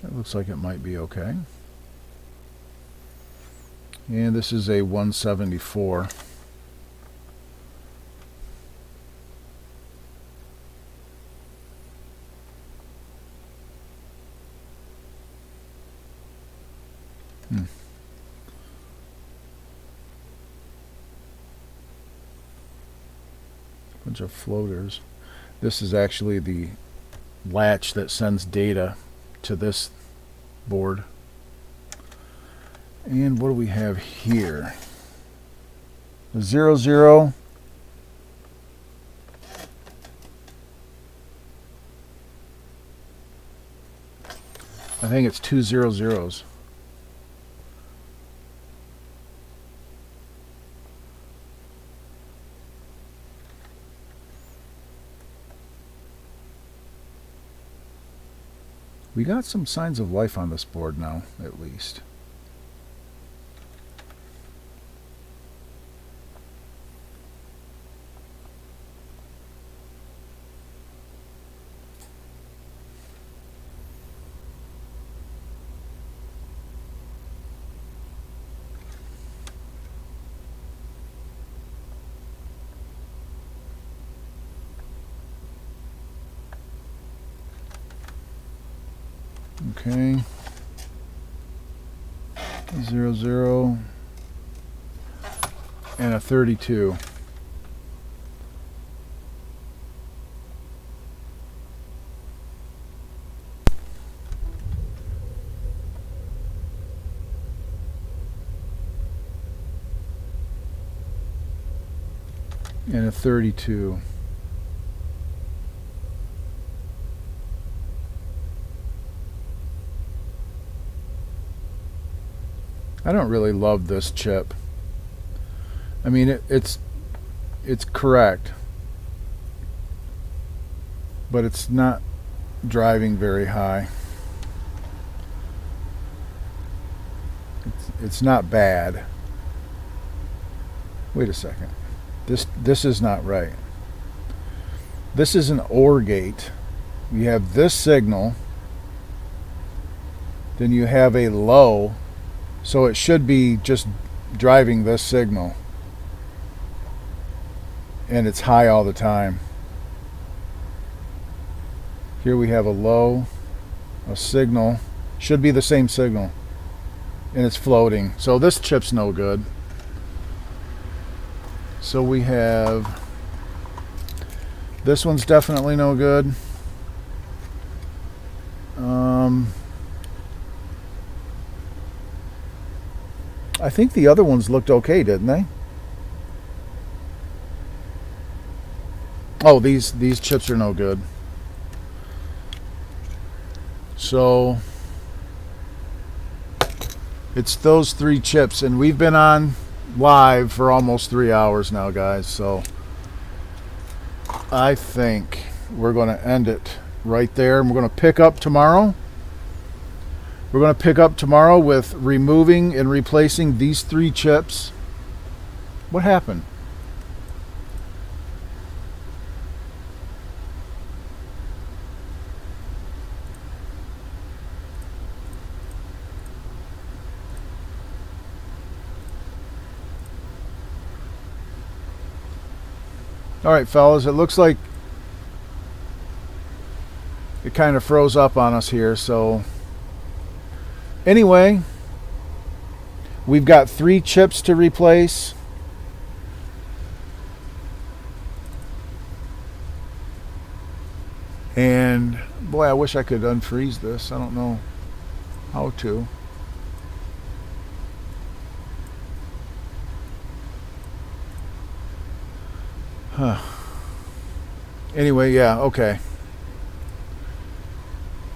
That looks like it might be okay. And this is a 174. Bunch of floaters. This is actually the latch that sends data to this board. And what do we have here? The 00. I think it's 2 00s. We got some signs of life on this board now, at least. Okay. 00 and a 32. And a 32. I don't really love this chip. I mean, it's correct, but it's not driving very high. It's not bad. Wait a second. This is not right. This is an OR gate. You have this signal, then you have a low. So it should be just driving this signal. And it's high all the time. Here we have a low, a signal. Should be the same signal. And it's floating. So this chip's no good. So we have... This one's definitely no good. I think the other ones looked okay, didn't they? Oh, these chips are no good. So it's those 3 chips, and we've been on live for almost 3 hours now, guys. So I think we're going to end it right there, and we're going to pick up tomorrow. We're going to pick up tomorrow with removing and replacing these 3 chips. What happened? All right, fellas, it looks like it kind of froze up on us here, so anyway, we've got 3 chips to replace. And boy, I wish I could unfreeze this. I don't know how to. Huh. Anyway, yeah, okay.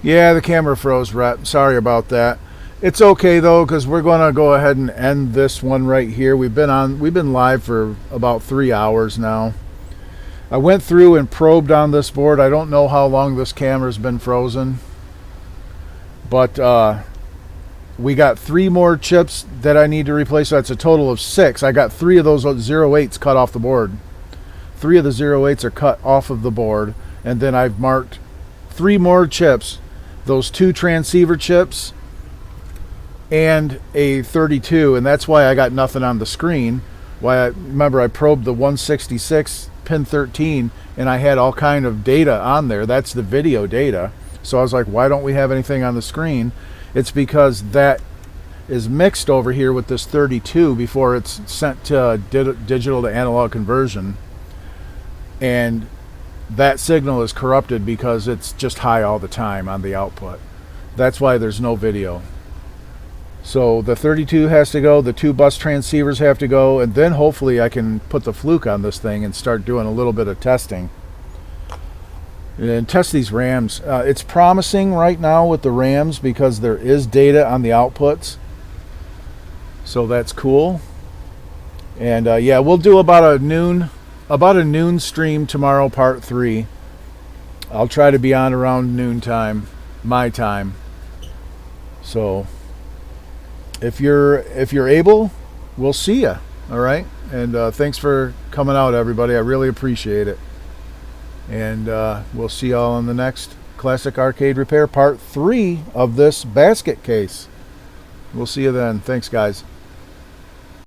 Yeah, the camera froze, Rhett. Sorry about that. It's okay though, because we're going to go ahead and end this one right here. We've been live for about 3 hours now. I went through and probed on this board. I don't know how long this camera's been frozen, but we got 3 more chips that I need to replace. So that's a total of 6. I got 3 of those 08s cut off the board. 3 of the 08s are cut off of the board, and then I've marked 3 more chips, those 2 transceiver chips and a 32, and that's why I got nothing on the screen. Remember I probed the 166 pin 13 and I had all kind of data on there. That's the video data. So I was like, why don't we have anything on the screen? It's because that is mixed over here with this 32 before it's sent to digital to analog conversion, and that signal is corrupted because it's just high all the time on the output. That's why there's no video. So the 32 has to go, the 2 bus transceivers have to go, and then hopefully I can put the fluke on this thing and start doing a little bit of testing. And test these RAMs. It's promising right now with the RAMs because there is data on the outputs. So that's cool. And yeah, we'll do about a noon stream tomorrow, part 3. I'll try to be on around noontime, my time. So if you're able, we'll see ya. All right, and thanks for coming out, everybody. I really appreciate it. And we'll see y'all on the next Classic Arcade Repair part 3 of this basket case. We'll see you then. Thanks, guys.